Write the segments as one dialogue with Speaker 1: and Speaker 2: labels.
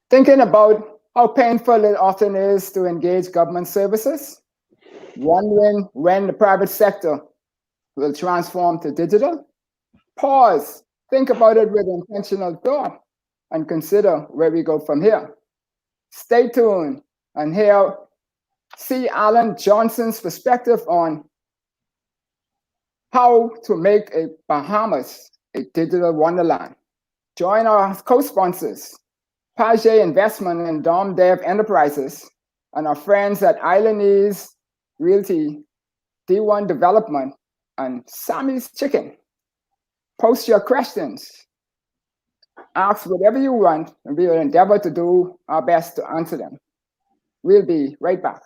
Speaker 1: Thinking about how painful it often is to engage government services, wondering when the private sector will transform to digital. Pause, think about it with intentional thought, and consider where we go from here. Stay tuned and hear C. Alan Johnson's perspective on how to make a Bahamas a digital wonderland. Join our co-sponsors, Page Investment and Dom Dev Enterprises, and our friends at Islandese Realty, D1 Development, and Sammy's Chicken. Post your questions. Ask whatever you want, and we will endeavor to do our best to answer them. We'll be right back.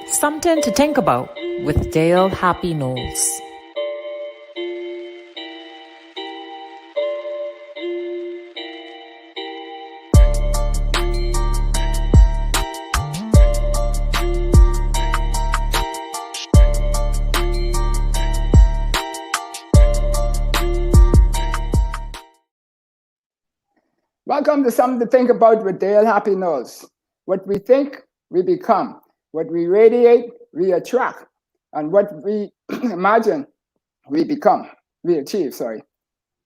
Speaker 2: Something to think about with Dale Happy Knowles.
Speaker 1: Welcome to Something to Think About with Dale Happy Knowles. What we think, we become. What we radiate, we attract. And what we imagine, we achieve.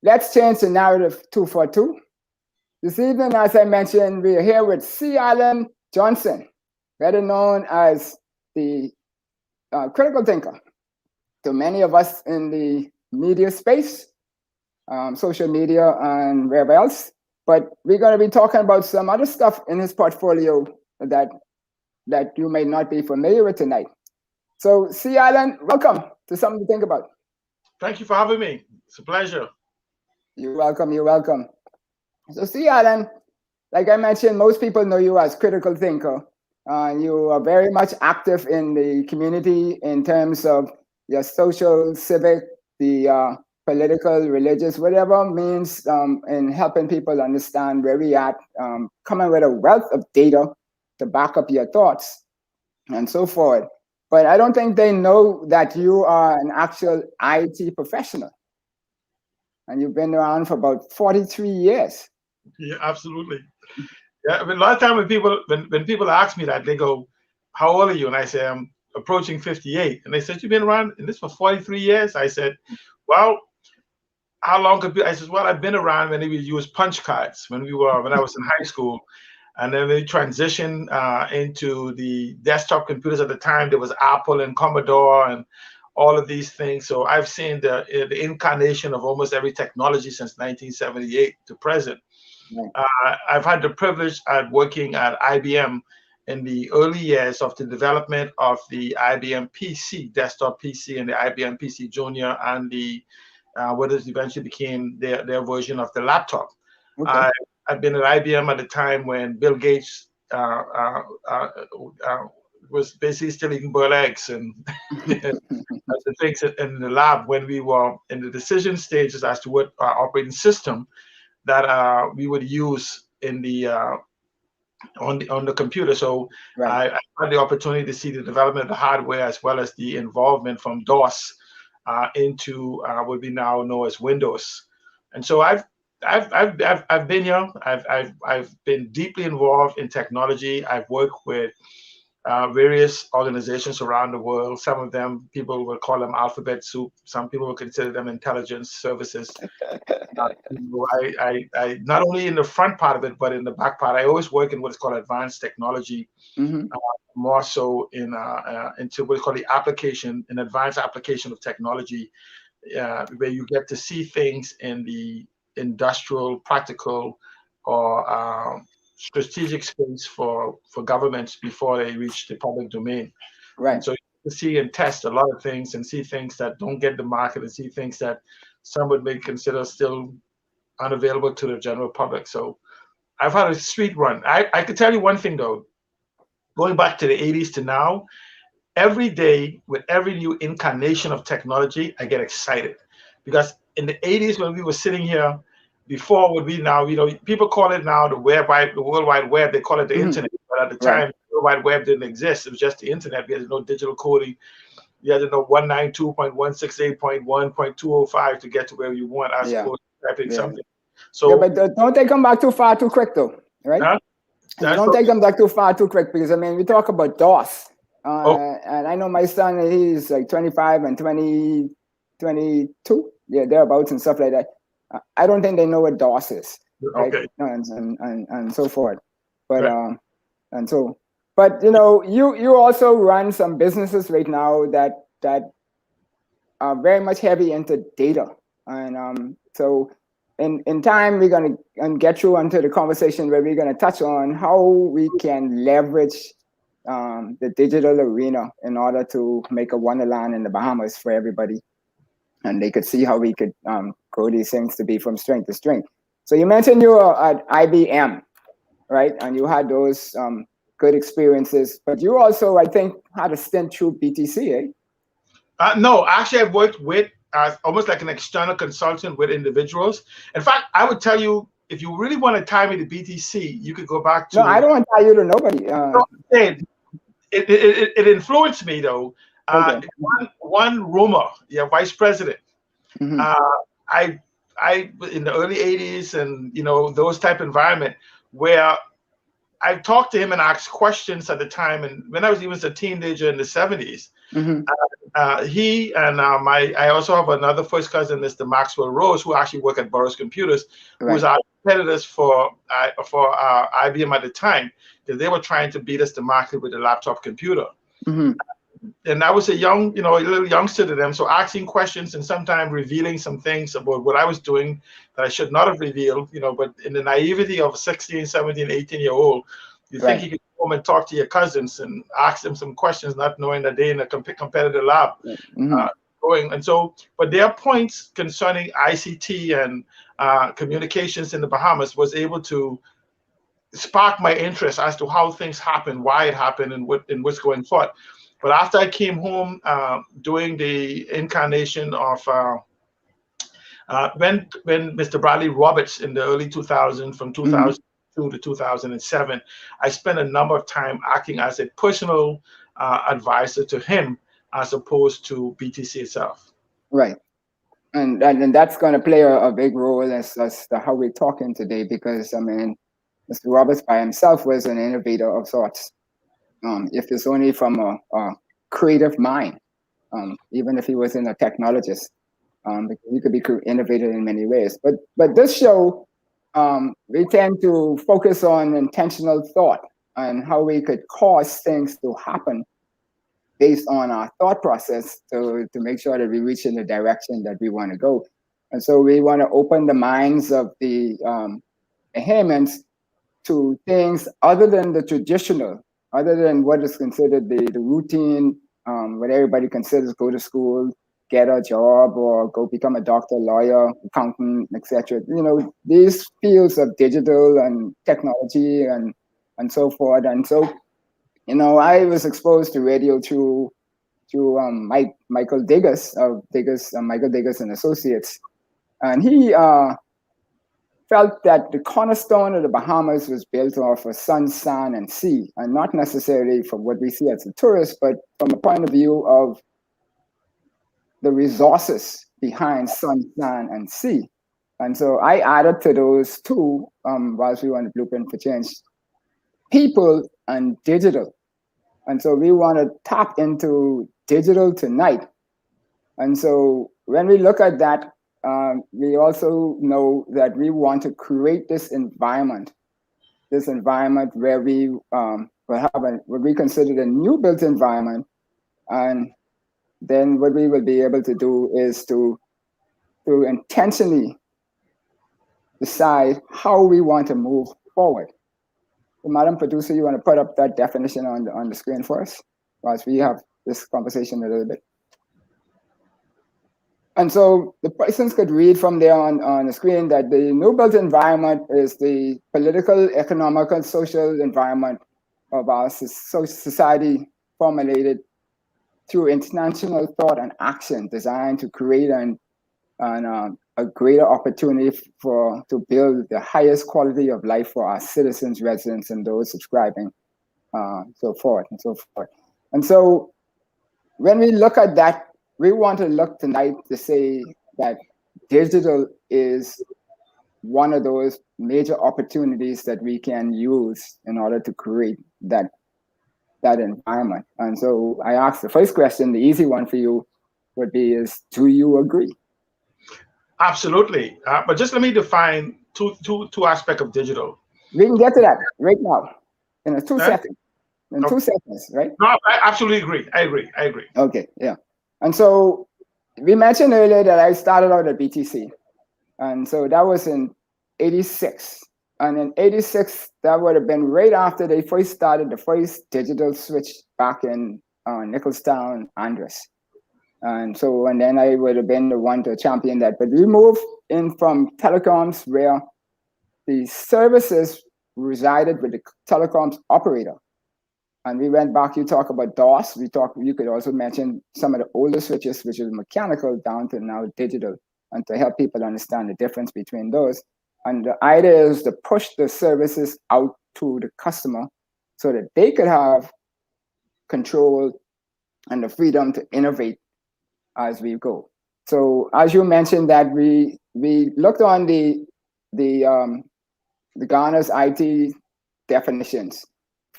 Speaker 1: Let's change the narrative 2 for 2. This evening, as I mentioned, we are here with C. Alan Johnson, better known as the critical thinker to many of us in the media space, social media and wherever else. But we're going to be talking about some other stuff in his portfolio that you may not be familiar with tonight. So, C. Alan, welcome to Something to Think About.
Speaker 3: Thank you for having me. It's a pleasure.
Speaker 1: You're welcome. So, C. Alan, like I mentioned, most people know you as critical thinker. You are very much active in the community in terms of your social, civic, the political, religious, whatever means in helping people understand where we at, coming with a wealth of data to back up your thoughts and so forth. But I don't think they know that you are an actual IT professional. And you've been around for about 43 years.
Speaker 3: Yeah, absolutely. Yeah, I mean, a lot of time when people ask me that, they go, "How old are you?" And I say, "I'm approaching 58." And they said, "You've been around in this for 43 years?" I said, "Well, how long could be?" I said, "Well, I've been around when they would use punch cards when I was in high school. And then they transitioned into the desktop computers. At the time, there was Apple and Commodore and all of these things. So I've seen the incarnation of almost every technology since 1978 to present. Right. I've had the privilege of working at IBM in the early years of the development of the IBM PC, desktop PC, and the IBM PC Junior, and the what eventually became their version of the laptop. Okay. I've been at IBM at the time when Bill Gates was basically still eating boiled eggs and the things in the lab when we were in the decision stages as to what operating system that we would use in the on the computer. So right. I had the opportunity to see the development of the hardware as well as the involvement from DOS into what we now know as Windows. And so I've been here. I've been deeply involved in technology. I've worked with various organizations around the world. Some of them, people will call them alphabet soup. Some people will consider them intelligence services. I not only in the front part of it, but in the back part. I always work in what's called advanced technology, more so into what's called the application, an advanced application of technology, where you get to see things in the industrial, practical, or strategic space for governments before they reach the public domain. Right. And so you see and test a lot of things and see things that don't get the market and see things that some would may consider still unavailable to the general public. So I've had a sweet run. I could tell you one thing though, going back to the 80s to now, every day with every new incarnation of technology, I get excited because in the 80s when we were sitting here, before what we now, people call it now the World Wide Web. They call it the internet, but at the time, the World Wide Web didn't exist. It was just the internet. We had no digital coding. You had to know 192.168.1.205 to get to where you want. I suppose typing something. So
Speaker 1: yeah, but don't take them back too far too quick, though, right? Don't take them back too far too quick, because I mean, we talk about DOS, and I know my son, he's like 25 and 22, yeah, thereabouts and stuff like that. I don't think they know what DOS is, right?
Speaker 3: Okay.
Speaker 1: And so forth, but right. But you know, you also run some businesses right now that are very much heavy into data, and so in time we're going to get you into the conversation where we're going to touch on how we can leverage the digital arena in order to make a wonderland in the Bahamas for everybody, and they could see how we could grow these things to be from strength to strength. So you mentioned you were at IBM, right? And you had those good experiences, but you also, I think, had a stint through BTC, eh?
Speaker 3: No, actually, I've worked with almost like an external consultant with individuals. In fact, I would tell you, if you really want to tie me to BTC, you could go back to.
Speaker 1: No, I don't want to tie you to nobody.
Speaker 3: It influenced me though.
Speaker 1: Okay.
Speaker 3: One rumor, yeah, vice president.
Speaker 1: Mm-hmm.
Speaker 3: I in the early '80s, and you know, those type of environment where I talked to him and asked questions at the time, and when I was even a teenager in the '70s.
Speaker 1: Mm-hmm.
Speaker 3: He and I also have another first cousin, Mr. Maxwell Rose, who actually worked at Burroughs Computers,
Speaker 1: right.
Speaker 3: who was our competitors for IBM at the time, because they were trying to beat us to market with a laptop computer.
Speaker 1: Mm-hmm.
Speaker 3: And I was a little youngster to them, so asking questions and sometimes revealing some things about what I was doing that I should not have revealed, you know, but in the naivety of a 16, 17, 18-year-old, you
Speaker 1: right.
Speaker 3: think you could go home and talk to your cousins and ask them some questions, not knowing that they're in a competitive lab.
Speaker 1: Mm-hmm.
Speaker 3: And so, but their points concerning ICT and communications in the Bahamas was able to spark my interest as to how things happen, why it happened, and what's going forward. But after I came home, doing the incarnation of when Mr. Bradley Roberts in the early 2000s, from 2002 to 2007, I spent a number of time acting as a personal advisor to him, as opposed to BTC itself.
Speaker 1: Right. And that's going to play a big role as to how we're talking today, because I mean, Mr. Roberts by himself was an innovator of sorts. If it's only from a creative mind, even if he wasn't a technologist, because he could be innovative in many ways. But this show, we tend to focus on intentional thought and how we could cause things to happen based on our thought process to make sure that we reach in the direction that we want to go. And so we want to open the minds of the Bahamians to things other than the traditional, other than what is considered the routine, what everybody considers go to school, get a job, or go become a doctor, lawyer, accountant, etc. You know, these fields of digital and technology and so forth. And so, you know, I was exposed to radio through Michael Diggers of Michael Diggers and Associates, and he felt that the cornerstone of the Bahamas was built off of sun, sand, and sea, and not necessarily from what we see as a tourist, but from a point of view of the resources behind sun, sand, and sea. And so I added to those two, whilst we were on the Blueprint for Change, people and digital. And so we want to tap into digital tonight. And so when we look at that, we also know that we want to create this environment where we will have what we consider a new built environment. And then what we will be able to do is to intentionally decide how we want to move forward. So, Madam Producer, you want to put up that definition on the screen for us whilst we have this conversation a little bit. And so the persons could read from there on the screen that the new built environment is the political, economic, and social environment of our society formulated through international thought and action designed to create a greater opportunity to build the highest quality of life for our citizens, residents, and those subscribing, so forth and so forth. And so when we look at that, we want to look tonight to say that digital is one of those major opportunities that we can use in order to create that environment. And so I asked the first question, the easy one for you would be is, do you agree?
Speaker 3: Absolutely. But just let me define two aspects of digital.
Speaker 1: We can get to that right now in 2 seconds. In 2 seconds, right?
Speaker 3: No, I absolutely agree. I agree.
Speaker 1: Okay, yeah. And so we mentioned earlier that I started out at BTC. And so that was in 86. And in 86, that would have been right after they first started the first digital switch back in Nicholstown, Andres. And so, and then I would have been the one to champion that. But we moved in from telecoms where the services resided with the telecoms operator. And we went back, you talk about DOS, you could also mention some of the older switches, which is mechanical down to now digital, and to help people understand the difference between those. And the idea is to push the services out to the customer so that they could have control and the freedom to innovate as we go. So as you mentioned that we looked on the Ghana's IT definitions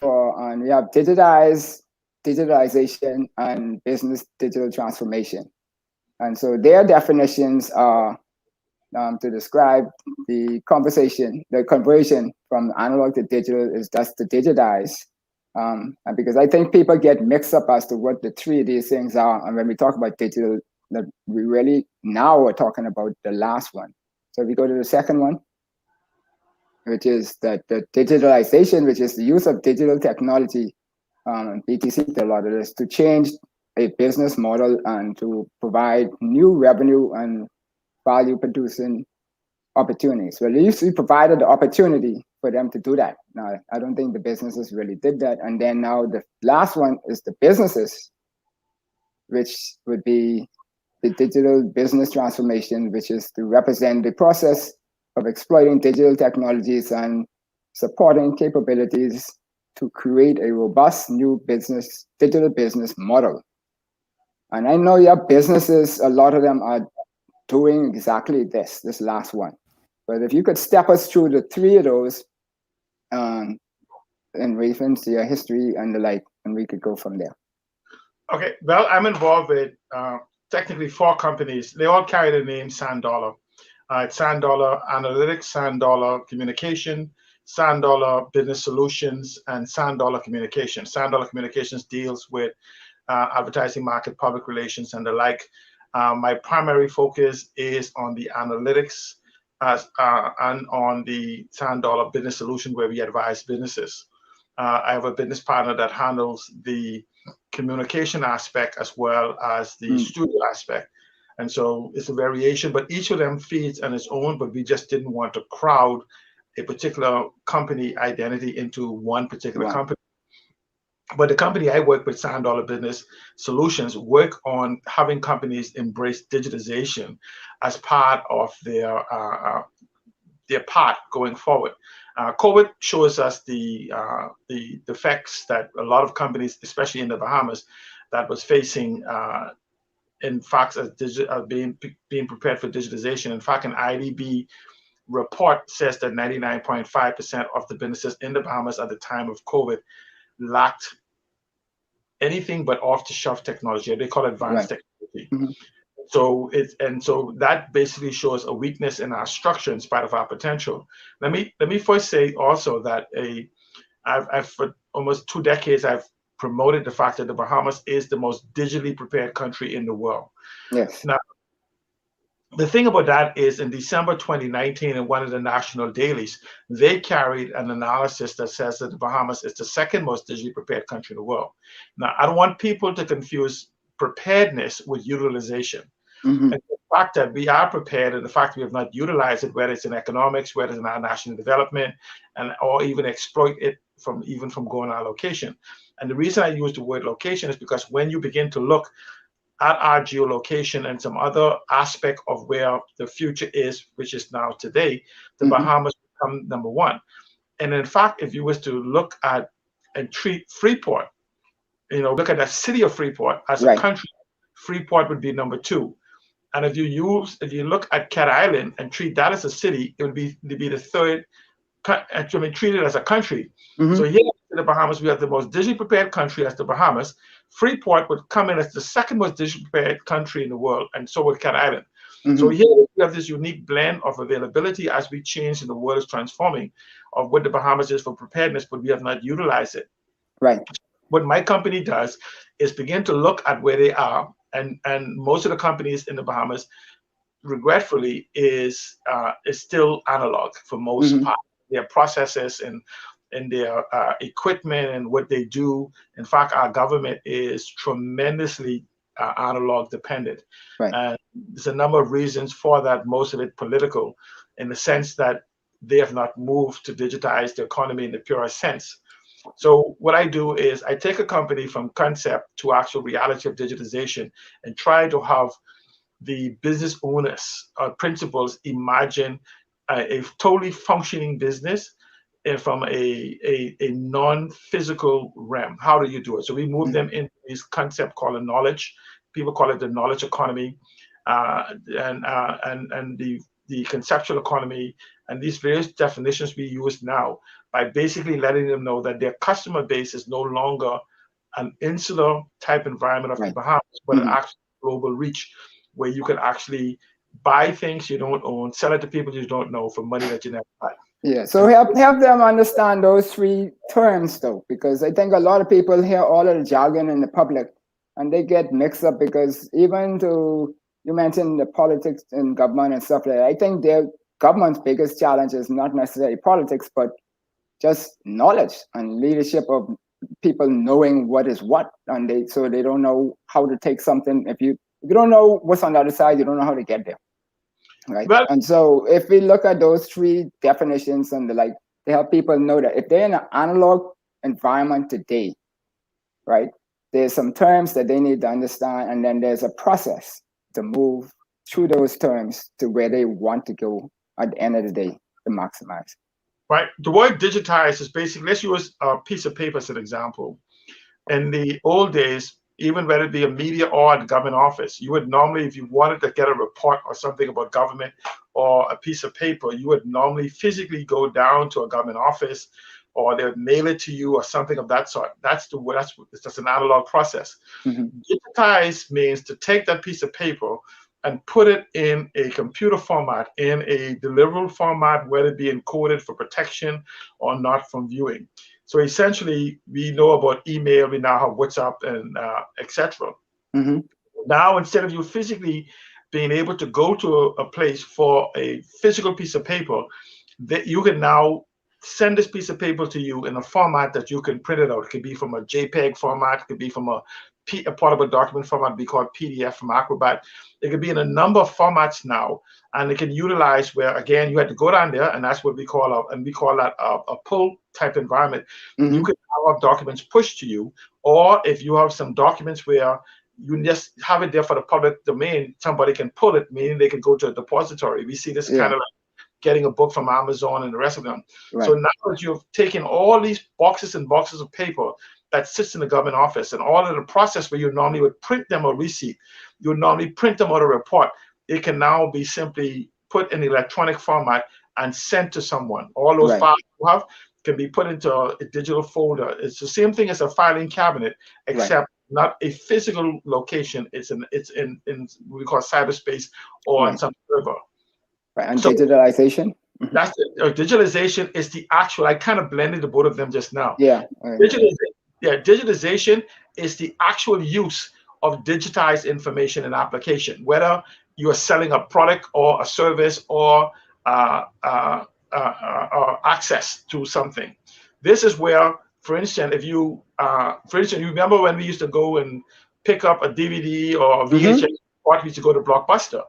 Speaker 1: and we have digitalization and business digital transformation. And so their definitions are to describe the conversion from analog to digital is just to digitize. And because I think people get mixed up as to what the three of these things are. And when we talk about digital, that we really now are talking about the last one. So if we go to the second one, which is the digitalization, which is the use of digital technology, BTC did a lot of this, to change a business model and to provide new revenue and value producing opportunities. Well, at least we provided the opportunity for them to do that. Now, I don't think the businesses really did that. And then now the last one is the businesses, which would be the digital business transformation, which is to represent the process of exploiting digital technologies and supporting capabilities to create a robust new digital business model. And I know your businesses, a lot of them are doing exactly this last one. But if you could step us through the three of those in reference to your history and the like, and we could go from there.
Speaker 3: Okay, well, I'm involved with technically 4 companies. They all carry the name SandDollar. It's SandDollar Analytics, SandDollar Communication, SandDollar Business Solutions, and SandDollar Communications. SandDollar Communications deals with advertising, market, public relations, and the like. My primary focus is on the analytics and on the SandDollar Business Solution, where we advise businesses. I have a business partner that handles the communication aspect as well as the studio aspect. And so it's a variation, but each of them feeds on its own, but we just didn't want to crowd a particular company identity into one particular company. But the company I work with, SandDollar Business Solutions, work on having companies embrace digitization as part of their part going forward. COVID shows us the effects that a lot of companies, especially in the Bahamas, that was facing in fact, as being prepared for digitization. In fact, an IDB report says that 99.5% of the businesses in the Bahamas at the time of COVID lacked anything but off-the-shelf technology. They call it advanced technology. Mm-hmm. So that basically shows a weakness in our structure in spite of our potential. Let me first say also that I've for almost 2 decades I've promoted the fact that the Bahamas is the most digitally prepared country in the world.
Speaker 1: Yes.
Speaker 3: Now, the thing about that is in December 2019, in one of the national dailies, they carried an analysis that says that the Bahamas is the second most digitally prepared country in the world. Now, I don't want people to confuse preparedness with utilization. Mm-hmm. And the fact that we are prepared and the fact that we have not utilized it, whether it's in economics, whether it's in our national development, or even exploit it from going on location. And the reason I use the word location is because when you begin to look at our geolocation and some other aspect of where the future is, which is now today, the Bahamas become number 1. And in fact, if you was to look at and treat Freeport, look at the city of Freeport as a country, Freeport would be number 2. And if you look at Cat Island and treat that as a city, it would be the third, actually treat it as a country. So here in the Bahamas, we have the most digitally prepared country as the Bahamas. Freeport would come in as the second most digitally prepared country in the world, and so would Cat Island. So here we have this unique blend of availability as we change and the world is transforming of what the Bahamas is for preparedness, but we have not utilized it.
Speaker 1: Right.
Speaker 3: What my company does is begin to look at where they are, and most of the companies in the Bahamas, regretfully, is still analog for most part. Their processes and their equipment and what they do. In fact, our government is tremendously analog dependent.
Speaker 1: Right.
Speaker 3: And there's a number of reasons for that, most of it political, in the sense that they have not moved to digitize the economy in the purest sense. So what I do is I take a company from concept to actual reality of digitization and try to have the business owners or principals imagine a totally functioning business from a non-physical realm. How do you do it? So we move them into this concept called a knowledge. People call it the knowledge economy, and the conceptual economy, and these various definitions we use now by basically letting them know that their customer base is no longer an insular type environment of the Bahamas, but an actual global reach where you can actually buy things you don't own, sell it to people you don't know for money that you never had.
Speaker 1: Yeah, so help them understand those three terms though, because I think a lot of people hear all of the jargon in the public and they get mixed up, because even though you mentioned the politics in government and stuff like that, I think their government's biggest challenge is not necessarily politics, but just knowledge and leadership of people knowing what is what, and they don't know how to take something. If you don't know what's on the other side, you don't know how to get there. Right.
Speaker 3: Well,
Speaker 1: and so if we look at those three definitions and they help people know that if they're in an analog environment today, right, there's some terms that they need to understand, and then there's a process to move through those terms to where they want to go at the end of the day to maximize.
Speaker 3: Right. The word digitize is basically, let's use a piece of paper as an example. In the old days, even whether it be a media or a government office, you would normally, if you wanted to get a report or something about government or a piece of paper, you would normally physically go down to a government office, or they would mail it to you or something of that sort. That's just an analog process. Digitize means to take that piece of paper and put it in a computer format, in a deliverable format, whether it be encoded for protection or not from viewing. So essentially, we know about email, we now have WhatsApp and etc. Now, instead of you physically being able to go to a place for a physical piece of paper, that you can now send this piece of paper to you in a format that you can print it out. It could be from a JPEG format, it could be from a portable document format, be called PDF from Acrobat. It could be in a number of formats now, and it can utilize where, again, you had to go down there, and that's what we call a pull type environment. You can have documents pushed to you, or if you have some documents where you just have it there for the public domain, somebody can pull it, meaning they can go to a depository. We see this kind of like getting a book from Amazon and the rest of them. So now that you've taken all these boxes and boxes of paper that sits in the government office, and all of the process where you normally would print them a receipt, you would normally print them out a report, it can now be simply put in electronic format and sent to someone. All those files you have can be put into a digital folder. It's the same thing as a filing cabinet, except not a physical location. It's in what we call cyberspace or in some server.
Speaker 1: And so, digitalization?
Speaker 3: That's digitalization is the actual, I kind of blended the both of them just now. Digitalization is the actual use of digitized information and application, whether you are selling a product or a service or access to something. This is where, for instance, if you, you remember when we used to go and pick up a DVD or a VHS, we used to go to Blockbuster.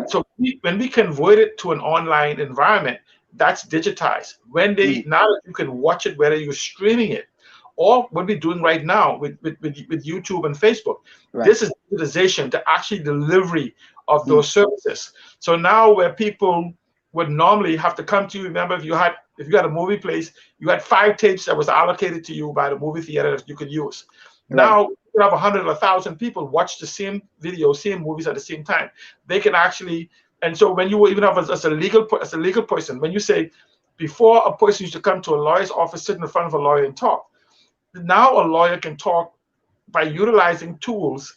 Speaker 3: So when we convert it to an online environment, that's digitized. When now you can watch it, whether you're streaming it, or what we're doing right now with YouTube and Facebook. This is digitization, the actual delivery of those services. So now where people would normally have to come to you, remember if you had a movie place, you had 5 tapes that was allocated to you by the movie theater that you could use. Now could have 100 or 1,000 people watch the same video, same movies at the same time. They can actually, and so when you even have as a legal person, when you say, before a person used to come to a lawyer's office, sit in front of a lawyer and talk. Now a lawyer can talk by utilizing tools.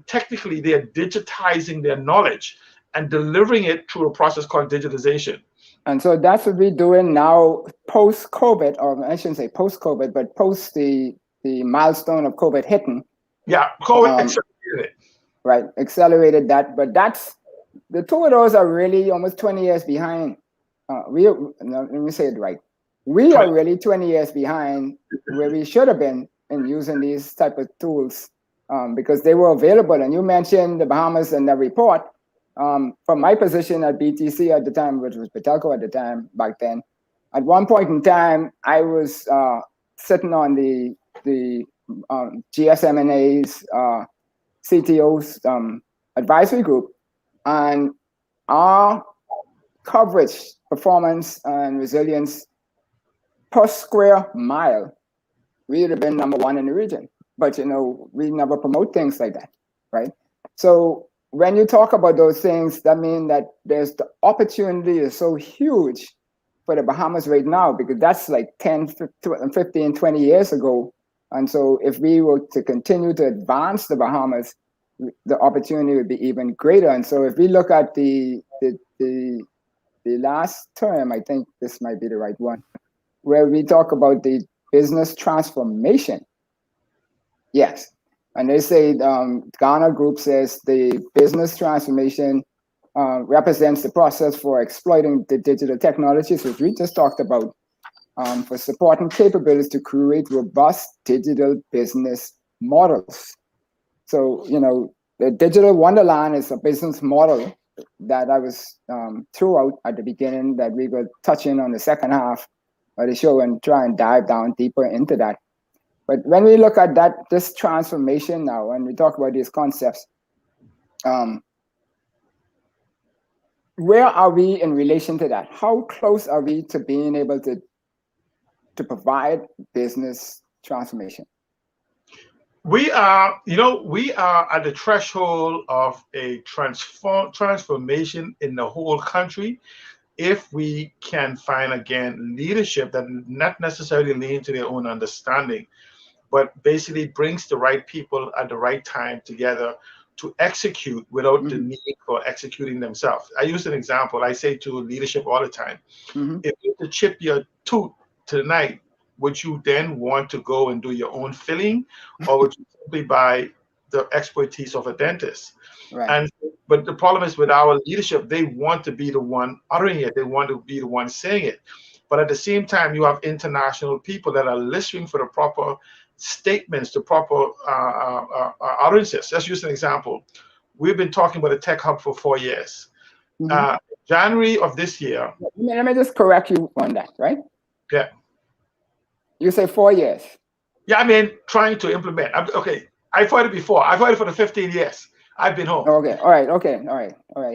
Speaker 3: Technically they are digitizing their knowledge and delivering it through a process called digitization.
Speaker 1: And so that's what we're doing now post-COVID, or I shouldn't say post-COVID, but post the milestone of COVID hitting.
Speaker 3: Yeah, COVID accelerated it.
Speaker 1: Right, accelerated that. But the two of those are really almost 20 years behind. Let me say it right. We are really 20 years behind where we should have been in using these type of tools because they were available. And you mentioned the Bahamas and the report. From my position at BTC at the time, which was Patelco at the time back then, at one point in time, I was sitting on the GSM&A's CTO's advisory group, and our coverage, performance, and resilience per square mile, we would have been #1 in the region. But we never promote things like that, right? So when you talk about those things, that means that the opportunity is so huge for the Bahamas right now, because that's like 10, 15, 20 years ago. And so if we were to continue to advance the Bahamas, the opportunity would be even greater. And so if we look at the last term, I think this might be the right one, where we talk about the business transformation. Yes. And they say, Ghana Group says the business transformation represents the process for exploiting the digital technologies, which we just talked about, for supporting capabilities to create robust digital business models. So, the Digital Wonderland is a business model that I was throughout at the beginning that we were touching on the second half of the show and try and dive down deeper into that. But when we look at this transformation now, and we talk about these concepts, where are we in relation to that? How close are we to being able to provide business transformation?
Speaker 3: We are at the threshold of a transformation in the whole country. If we can find, again, leadership that not necessarily lean to their own understanding, but basically brings the right people at the right time together to execute without the need for executing themselves. I use an example. I say to leadership all the time, if you were to chip your tooth tonight, would you then want to go and do your own filling, or would you simply buy the expertise of a dentist? Right. But the problem is with our leadership, they want to be the one uttering it. They want to be the one saying it. But at the same time, you have international people that are listening for the proper statements, the proper utterances. Let's use an example. We've been talking about a tech hub for 4 years. January of this year.
Speaker 1: Let me just correct you on that, right?
Speaker 3: Yeah.
Speaker 1: You say 4 years.
Speaker 3: Yeah, I mean, trying to implement. Okay, I've heard it before. I've heard it for the 15 years. I've been home.
Speaker 1: Okay, all right.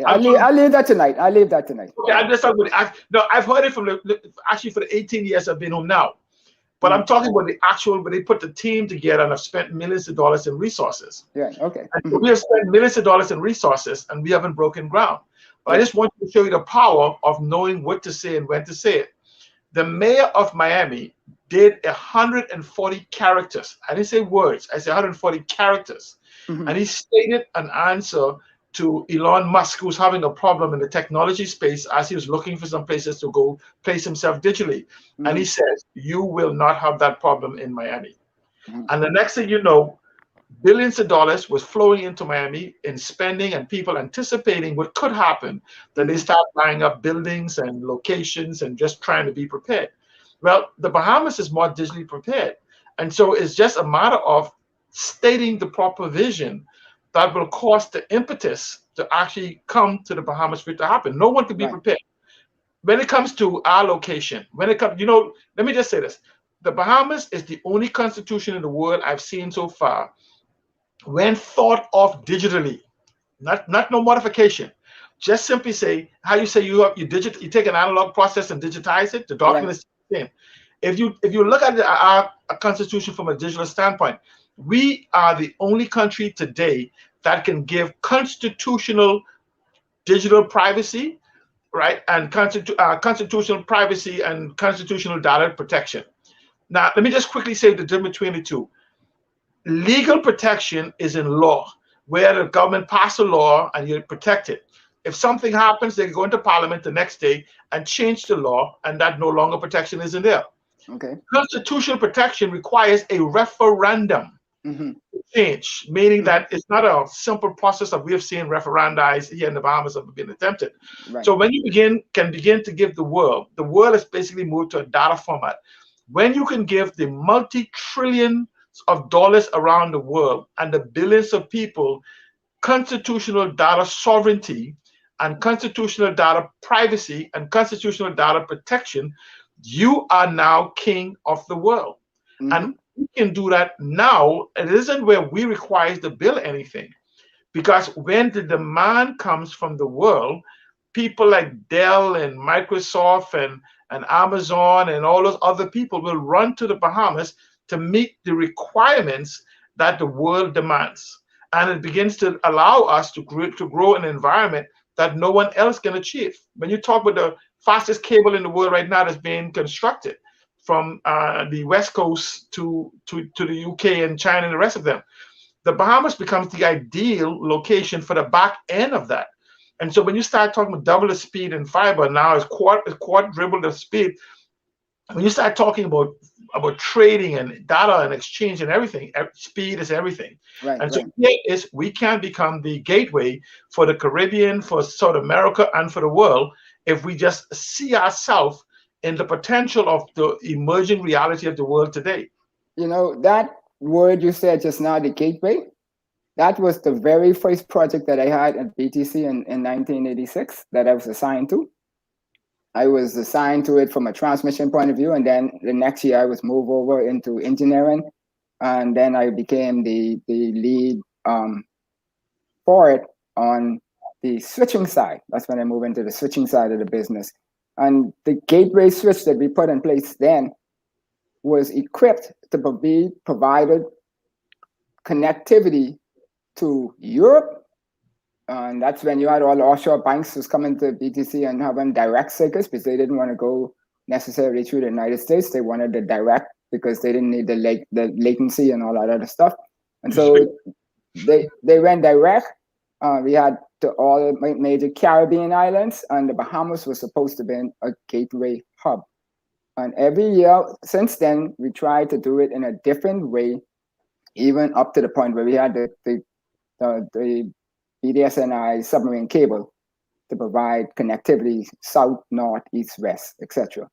Speaker 1: I'll leave that tonight.
Speaker 3: Okay, I'm just talking about I've heard it from actually for the 18 years I've been home now. But I'm talking about the actual, where they put the team together and have spent millions of dollars in resources.
Speaker 1: Yeah, okay.
Speaker 3: And we have spent millions of dollars in resources and we haven't broken ground. But I just want to show you the power of knowing what to say and when to say it. The mayor of Miami did 140 characters. I didn't say words, I said 140 characters. And he stated an answer to Elon Musk, who's having a problem in the technology space as he was looking for some places to go place himself digitally. And he says, you will not have that problem in Miami. And the next thing you know, billions of dollars was flowing into Miami in spending and people anticipating what could happen. Then they start buying up buildings and locations and just trying to be prepared. Well, the Bahamas is more digitally prepared. And so it's just a matter of stating the proper vision that will cause the impetus to actually come to the Bahamas for it to happen. No one can be prepared. When it comes to our location, let me just say this. The Bahamas is the only constitution in the world I've seen so far when thought of digitally, not no modification. Just simply say how you say you take an analog process and digitize it. The document is the same. If you look at our constitution from a digital standpoint, we are the only country today that can give constitutional digital privacy, right, and constitutional privacy and constitutional data protection. Now, let me just quickly say the difference between the two. Legal protection is in law, where the government passes a law and you protect it. If something happens, they go into parliament the next day and change the law, and that no longer protection isn't there.
Speaker 1: Okay.
Speaker 3: Constitutional protection requires a referendum change, meaning that it's not a simple process that we have seen referenda here in the Bahamas have been attempted.
Speaker 1: Right.
Speaker 3: So when you can begin to give the world has basically moved to a data format. When you can give the multi-trillions of dollars around the world and the billions of people constitutional data sovereignty and constitutional data privacy and constitutional data protection, you are now king of the world. And we can do that now. It isn't where we require to build anything, because when the demand comes from the world, people like Dell and Microsoft and Amazon and all those other people will run to the Bahamas to meet the requirements that the world demands. And it begins to allow us to grow an environment that no one else can achieve. When you talk about the fastest cable in the world right now that's being constructed from the West Coast to the UK and China and the rest of them, the Bahamas becomes the ideal location for the back end of that. And so when you start talking about double the speed in fiber, now it's quadruple the speed. When you start talking about trading and data and exchange and everything, speed is everything.
Speaker 1: Right,
Speaker 3: and so we can become the gateway for the Caribbean, for South America, and for the world if we just see ourselves in the potential of the emerging reality of the world today.
Speaker 1: You know, that word you said just now, the gateway, that was the very first project that I had at BTC in 1986 that I was assigned to. I was assigned to it from a transmission point of view, and then the next year I was moved over into engineering, and then I became the lead for it on the switching side. That's when I moved into the switching side of the business. And the gateway switch that we put in place then was equipped to be provided connectivity to Europe. And that's when you had all the offshore banks was coming to BTC and having direct circuits because they didn't want to go necessarily through the United States. They wanted the direct because they didn't need the latency and all that other stuff. And so they went direct. We had to all major Caribbean islands, and the Bahamas was supposed to be a gateway hub. And every year since then, we tried to do it in a different way, even up to the point where we had the BDSNI submarine cable to provide connectivity south, north, east, west, etc.,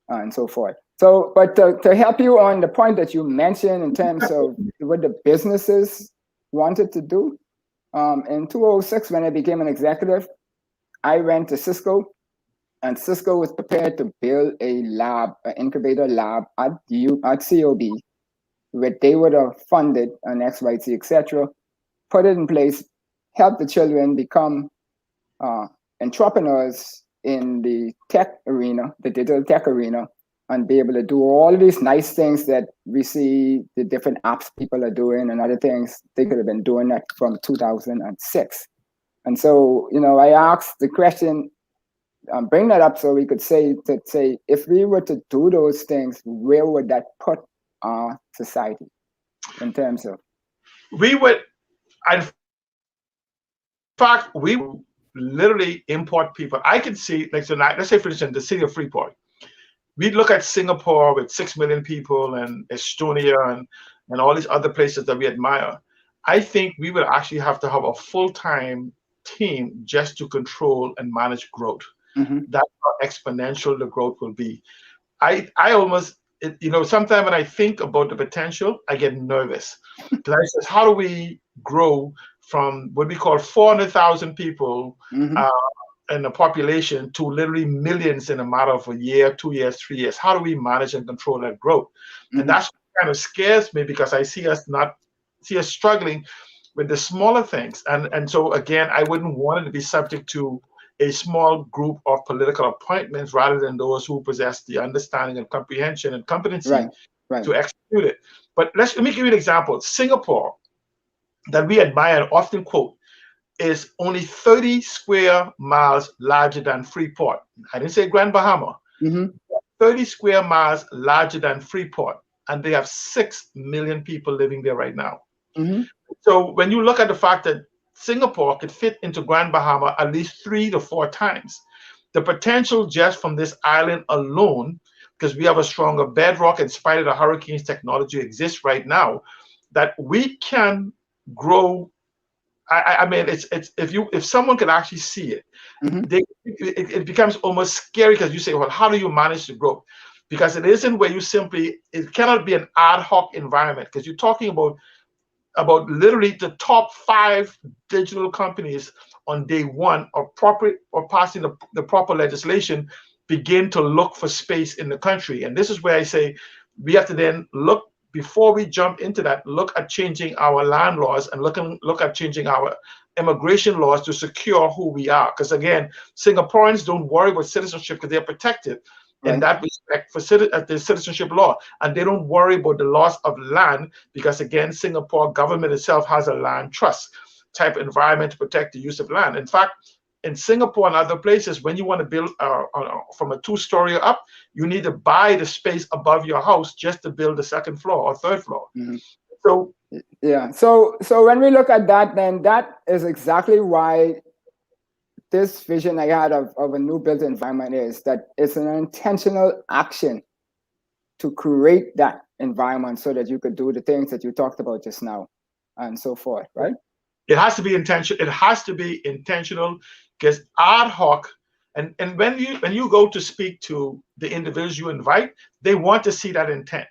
Speaker 1: and so forth. So, but to help you on the point that you mentioned in terms of what the businesses wanted to do, in 2006, when I became an executive, I went to Cisco, and Cisco was prepared to build a lab, an incubator lab at COB, where they would have funded an XYZ, etc., put it in place, help the children become entrepreneurs in the tech arena, the digital tech arena, and be able to do all of these nice things that we see the different apps people are doing and other things. They could have been doing that from 2006. And so, you know, I asked the question, bring that up so we could say, if we were to do those things, where would that put our society in terms of?
Speaker 3: We would, in fact, we would literally import people. I can see, like, so now, let's say, for instance, the city of Freeport. We look at Singapore with 6 million people and Estonia and all these other places that we admire. I think we will actually have to have a full-time team just to control and manage growth. That's how exponential the growth will be. I almost, you know, sometimes when I think about the potential, I get nervous. Because I says, how do we grow from what we call 400,000 people in the population to literally millions in a matter of a year, 2 years, 3 years? How do we manage and control that growth? And that's what kind of scares me, because I see us struggling with the smaller things. And so again, I wouldn't want it to be subject to a small group of political appointments rather than those who possess the understanding and comprehension and competency to execute it. But let me give you an example. Singapore, that we admire and often quote, is only 30 square miles larger than Freeport. I didn't say Grand Bahama. 30 square miles larger than Freeport, and they have 6 million people living there right now. So when you look at the fact that Singapore could fit into Grand Bahama at least 3 to 4 times, the potential just from this island alone, because we have a stronger bedrock in spite of the hurricanes technology exists right now, that we can grow. I mean, it's if someone can actually see it, it becomes almost scary, because you say, well, how do you manage to grow? Because it isn't where you simply, it cannot be an ad hoc environment, because you're talking about literally the top 5 digital companies on day one or passing the proper legislation begin to look for space in the country. And this is where I say we have to then look, before we jump into that, look at changing our land laws and look at changing our immigration laws to secure who we are. Because again, Singaporeans don't worry about citizenship because they're protected in that respect for the citizenship law, and they don't worry about the loss of land, because again, Singapore government itself has a land trust type environment to protect the use of land. In fact, in Singapore and other places, when you want to build from a 2-story up, you need to buy the space above your house just to build the 2nd floor or 3rd floor. So
Speaker 1: yeah, so when we look at that, then that is exactly why this vision I had of a new built environment is that it's an intentional action to create that environment so that you could do the things that you talked about just now and so forth, right?
Speaker 3: It has to be intentional. It has to be intentional, because ad hoc, and when you go to speak to the individuals you invite, they want to see that intent.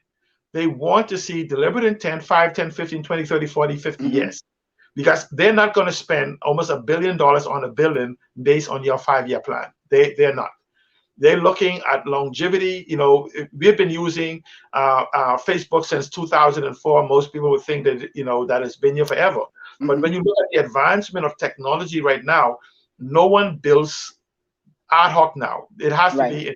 Speaker 3: They want to see deliberate intent 5, 10, 15, 20, 30, 40, 50 years. Because they're not going to spend almost $1 billion on a building based on your 5-year plan. They're not. They're looking at longevity. You know, we've been using Facebook since 2004. Most people would think that, you know, that has been here forever. But when you look at the advancement of technology right now, no one builds ad hoc now. It has to be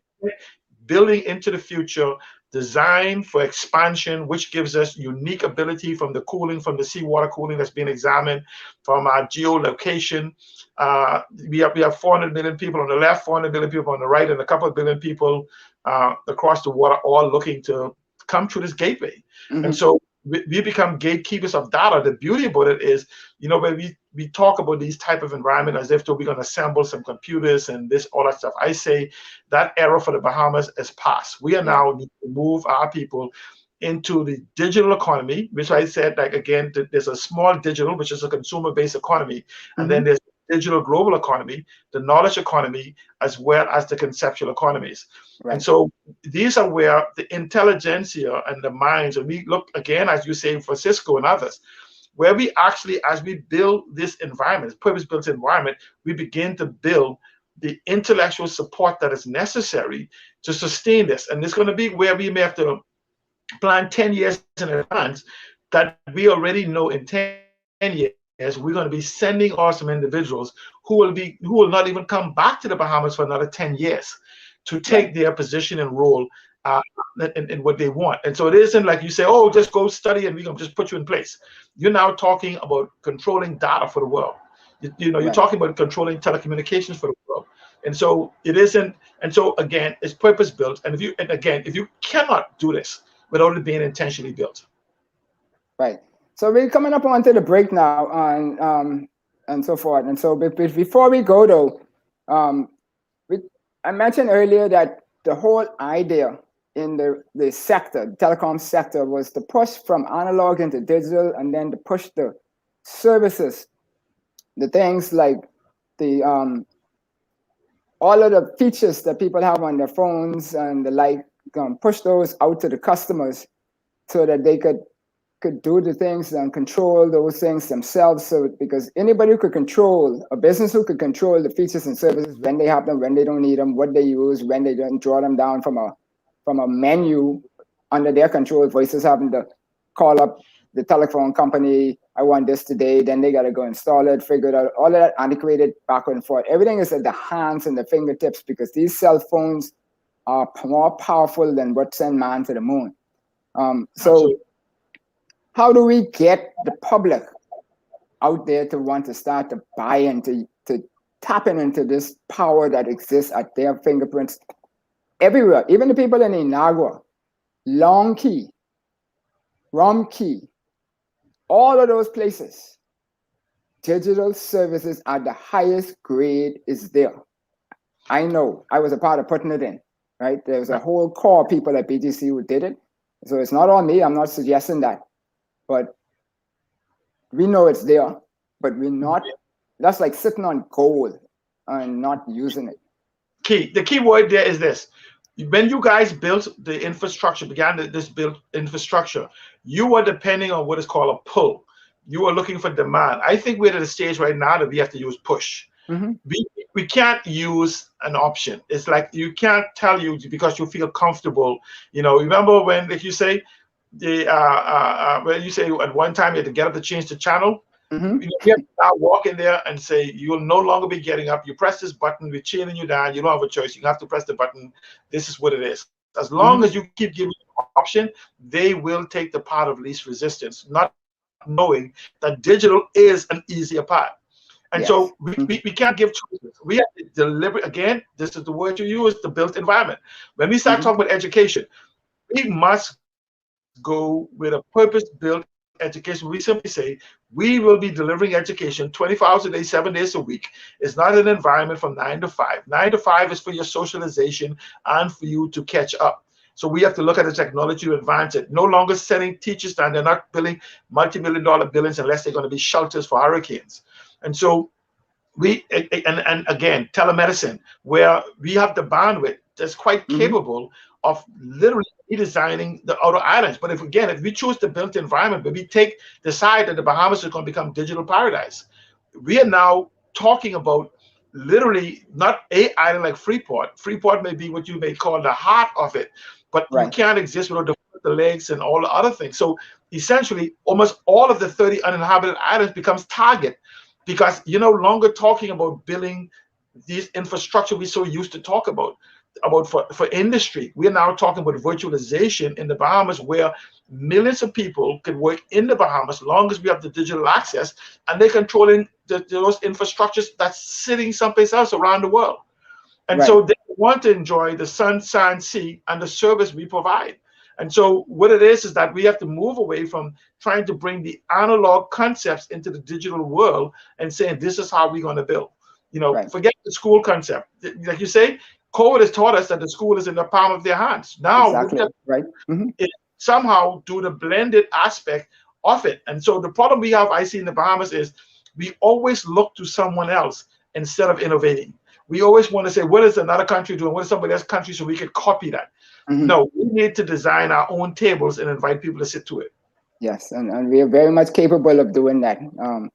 Speaker 3: building into the future, designed for expansion, which gives us unique ability from the cooling, from the seawater cooling that's been examined, from our geolocation. We have 400 million people on the left, 400 million people on the right, and a couple of billion people across the water, all looking to come through this gateway. And so we become gatekeepers of data. The beauty about it is, you know, when we talk about these type of environment as if we're going to assemble some computers and this, all that stuff, I say that era for the Bahamas is past. We are now need to move our people into the digital economy, which I said, like, again, there's a small digital, which is a consumer-based economy, and then there's digital global economy, the knowledge economy, as well as the conceptual economies. And so these are where the intelligentsia and the minds, and we look, again, as you say, for Cisco and others, where we actually, as we build this environment, purpose-built environment, we begin to build the intellectual support that is necessary to sustain this. And it's going to be where we may have to plan 10 years in advance, that we already know in 10 years, we're going to be sending awesome individuals who will not even come back to the Bahamas for another 10 years to take their position and role in what they want. And so it isn't like you say, oh, just go study and we're going to just put you in place. You're now talking about controlling data for the world. You know, you're talking about controlling telecommunications for the world. And so it isn't, and so again, it's purpose built. And if you cannot do this without it being intentionally built.
Speaker 1: Right. So we're coming up onto the break now and so forth. And so before we go though, I mentioned earlier that the whole idea in the sector, the telecom sector, was to push from analog into digital, and then to push the services, the things like the all of the features that people have on their phones and the like, push those out to the customers so that they could do the things and control those things themselves. So because anybody who could control, a business who could control the features and services, when they have them, when they don't need them, what they use, when they don't, draw them down from a menu under their control versus having to call up the telephone company, I want this today, then they got to go install it, figure it out, all of that antiquated backward and forth. Everything is at the hands and the fingertips, because these cell phones are more powerful than what sent man to the moon. So
Speaker 3: Absolutely.
Speaker 1: how do we get the public out there to want to start to buy into, to tapping into this power that exists at their fingerprints everywhere? Even the people in Inagua, Long Key, Rum Key, all of those places, digital services at the highest grade is there. I know, I was a part of putting it in, right? There's a whole core of people at BGC who did it. So it's not on me, I'm not suggesting that. But we know it's there, but we're not, that's like sitting on gold and not using it.
Speaker 3: The key word there is this. When you guys built the infrastructure, this built infrastructure, you were depending on what is called a pull. You were looking for demand. I think we're at a stage right now that we have to use push. We can't use an option. It's like you can't tell you because you feel comfortable. You know, remember when, like you say, when you say at one time you had to get up to change the channel, you have to now walk in there and say you will no longer be getting up. You press this button, we're chaining you down. You don't have a choice. You have to press the button. This is what it is. As long as you keep giving an option, they will take the path of least resistance, not knowing that digital is an easier path. And so we can't give choices. We have to deliver, again, this is the word you use, the built environment. When we start talking about education, we must go with a purpose-built education. We simply say, we will be delivering education 24 hours a day, 7 days a week. It's not an environment from 9 to 5. 9 to 5 is for your socialization and for you to catch up. So we have to look at the technology to advance it. No longer sending teachers down. They're not billing multi-million-dollar billings unless they're going to be shelters for hurricanes. And so and again, telemedicine, where we have the bandwidth that's quite capable of literally redesigning the outer islands. But if we choose the built environment, but we decide that the Bahamas is going to become digital paradise, we are now talking about literally not a island like Freeport. Freeport may be what you may call the heart of it, but you can't exist without the legs and all the other things. So essentially, almost all of the 30 uninhabited islands becomes target, because you're no longer talking about building these infrastructure we so used to talk about for industry. We're now talking about virtualization in the Bahamas, where millions of people can work in the Bahamas as long as we have the digital access, and they're controlling those infrastructures that's sitting someplace else around the world. And so they want to enjoy the sun, sand, sea, and the service we provide. And so what it is that we have to move away from trying to bring the analog concepts into the digital world and saying, this is how we're going to build. You know, forget the school concept. Like you say, COVID has taught us that the school is in the palm of their hands. Now, we have to somehow do the blended aspect of it. And so the problem we have, I see in the Bahamas, is we always look to someone else instead of innovating. We always want to say, what is another country doing? What is somebody else's country, so we could copy that? No, we need to design our own tables and invite people to sit to it.
Speaker 1: Yes, and we are very much capable of doing that. You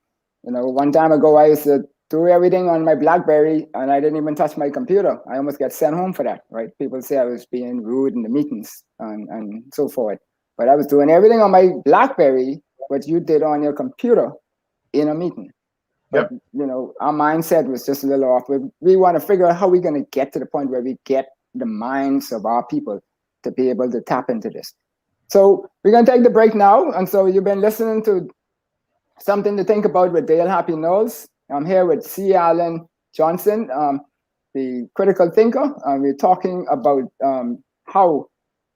Speaker 1: know, one time ago, I used to do everything on my BlackBerry, and I didn't even touch my computer. I almost got sent home for that, right? People say I was being rude in the meetings and so forth. But I was doing everything on my BlackBerry, what you did on your computer in a meeting. But, you know, our mindset was just a little off. We want to figure out how we're going to get to the point where we get the minds of our people to be able to tap into this. So we're going to take the break now. And so you've been listening to Something to Think About with Dale Happy Knowles. I'm here with C. Allen Johnson, the critical thinker. We're talking about how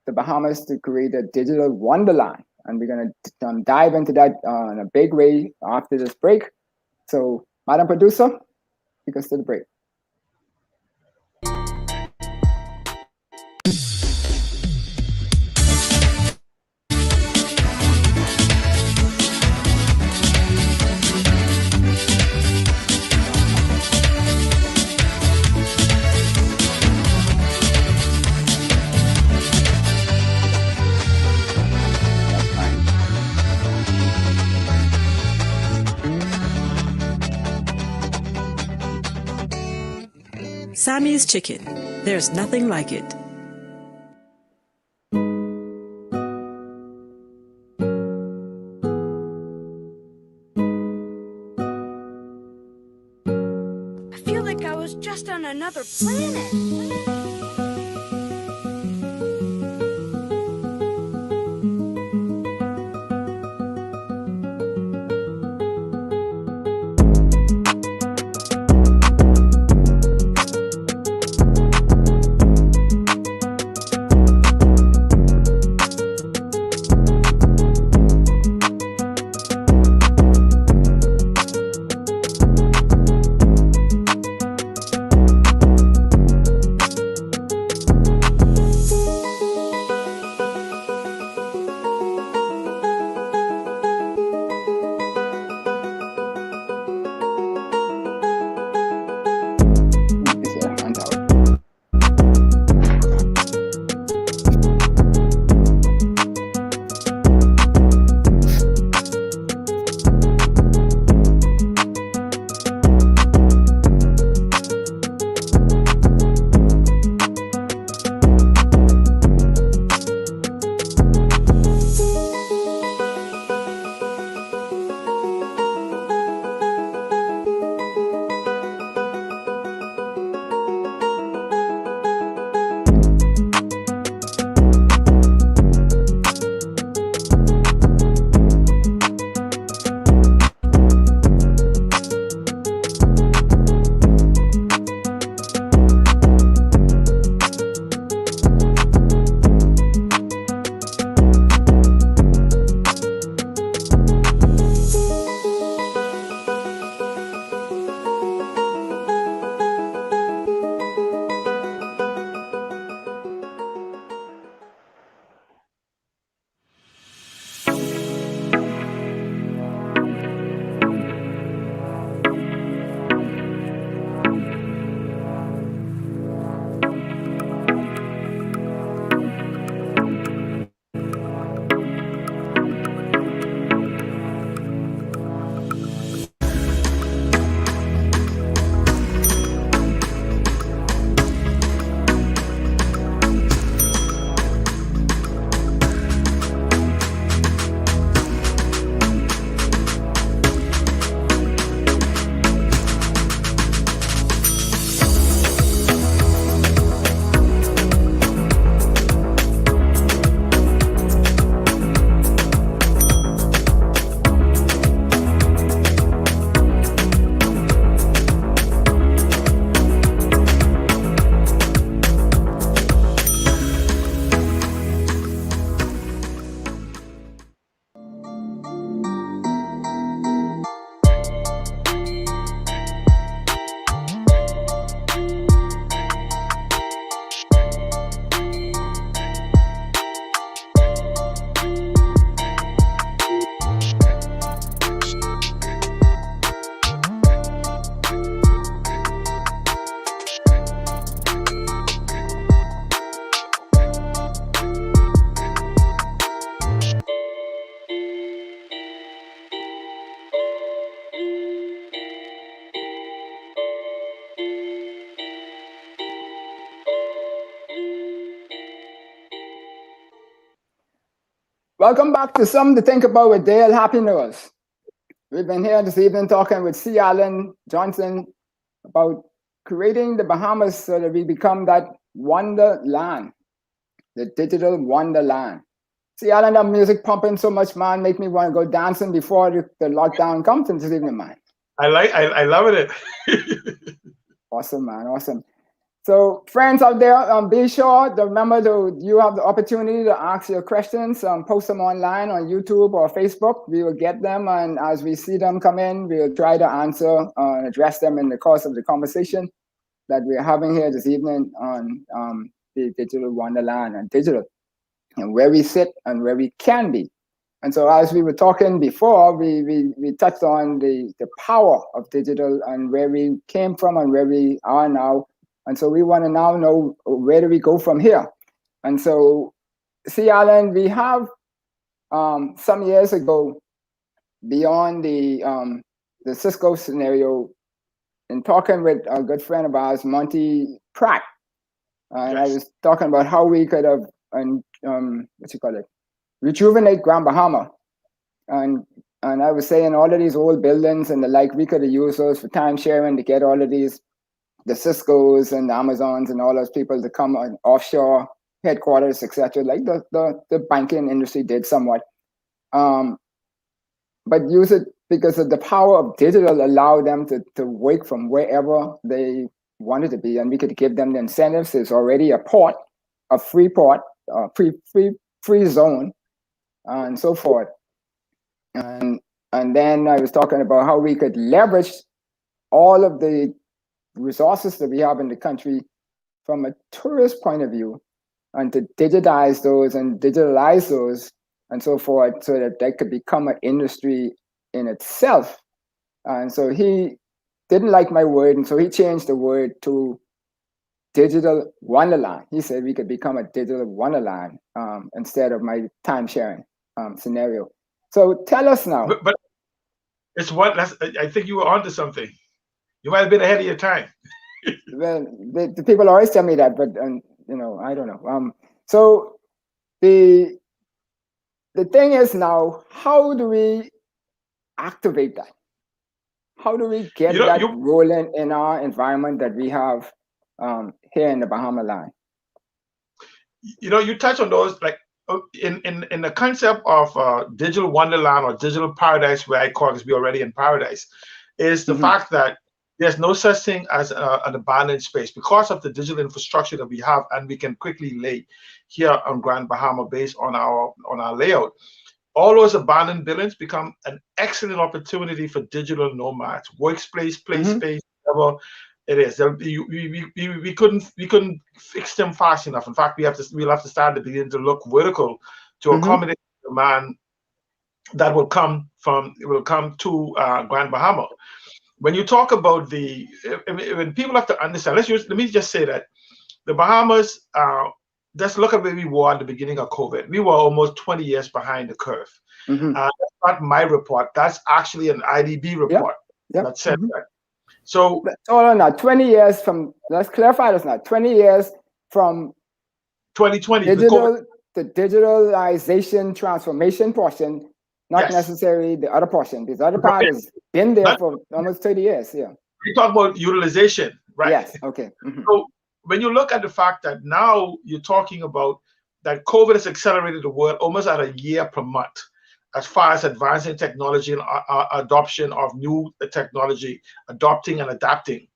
Speaker 1: the Bahamas to create a digital wonderland. And we're going to dive into that in a big way after this break. So, Madam Producer, take us to the break.
Speaker 4: Sammy's Chicken. There's nothing like it.
Speaker 5: I feel like I was just on another planet.
Speaker 1: Welcome back to Something to Think About with Dale Happy Knowles. We've been here this evening talking with C. Allen Johnson about creating the Bahamas so that we become that wonderland, the digital wonderland. C. Allen, that music pumping so much, man, make me want to go dancing before the lockdown comes this evening, man.
Speaker 3: I love it.
Speaker 1: Awesome, man, awesome. So friends out there, be sure to remember you have the opportunity to ask your questions, post them online on YouTube or Facebook. We will get them, and as we see them come in, we'll try to answer and address them in the course of the conversation that we're having here this evening on the Digital Wonderland and digital, and where we sit and where we can be. And so as we were talking before, we touched on the power of digital and where we came from and where we are now. And so we want to now know, where do we go from here? And so, C. Allen, we have some years ago, beyond the Cisco scenario, in talking with a good friend of ours, Monty Pratt, and yes. I was talking about how we could have, rejuvenate Grand Bahama. And I was saying all of these old buildings and the like, we could have used those for time sharing to get all of these, the Ciscos and the Amazons and all those people to come on offshore headquarters, etc., like the banking industry did somewhat. But use it because of the power of digital allowed them to work from wherever they wanted to be, and we could give them the incentives. There's already a port, a free port, free zone, and so forth. And then I was talking about how we could leverage all of the resources that we have in the country from a tourist point of view, and to digitize those and digitalize those and so forth, so that they could become an industry in itself. And so he didn't like my word, and so he changed the word to Digital Wonderland. He said we could become a Digital Wonderland instead of my time sharing scenario. So tell us now.
Speaker 3: But it's I think you were onto something. You might have been ahead of your time.
Speaker 1: Well, the people always tell me that, but I don't know. So the thing is now, how do we activate that? How do we get that rolling in our environment that we have here in the Bahama line?
Speaker 3: You touch on those, like in the concept of digital wonderland or digital paradise, where I call it, because we're already in paradise, is the fact that there's no such thing as an abandoned space because of the digital infrastructure that we have, and we can quickly lay here on Grand Bahama based on our layout. All those abandoned buildings become an excellent opportunity for digital nomads, workspace, play space, whatever it is. We couldn't fix them fast enough. In fact, we'll have to start to begin to look vertical to accommodate the demand that will come to Grand Bahama. When you talk about when people have to understand, let me just say that the Bahamas, just look at where we were at the beginning of COVID. We were almost 20 years behind the curve. That's not my report. That's actually an IDB report that said that. So,
Speaker 1: hold on now, 20 years from, let's clarify this now, 20 years from
Speaker 3: 2020,
Speaker 1: the digitalization transformation portion, not necessarily the other portion, because the other part has been there for almost 30 years. Yeah.
Speaker 3: We talk about utilization, right?
Speaker 1: Yes. Okay.
Speaker 3: So when you look at the fact that now you're talking about that COVID has accelerated the world almost at a year per month, as far as advancing technology and adoption of new technology, adopting and adapting.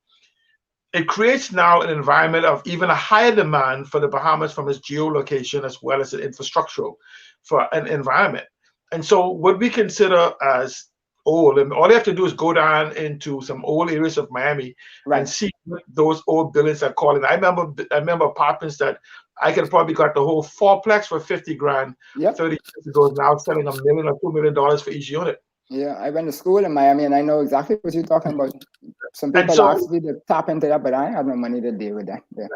Speaker 3: It creates now an environment of even a higher demand for the Bahamas from its geolocation as well as an infrastructural for an environment. And so what we consider as old, and all you have to do is go down into some old areas of Miami and see what those old buildings are calling. I remember apartments that I could probably got the whole fourplex for 50 grand 30 years ago, now selling $1 million or $2 million for each unit.
Speaker 1: Yeah, I went to school in Miami and I know exactly what you're talking about. Some people asked me to tap into that, but I have no money to deal with that. Yeah.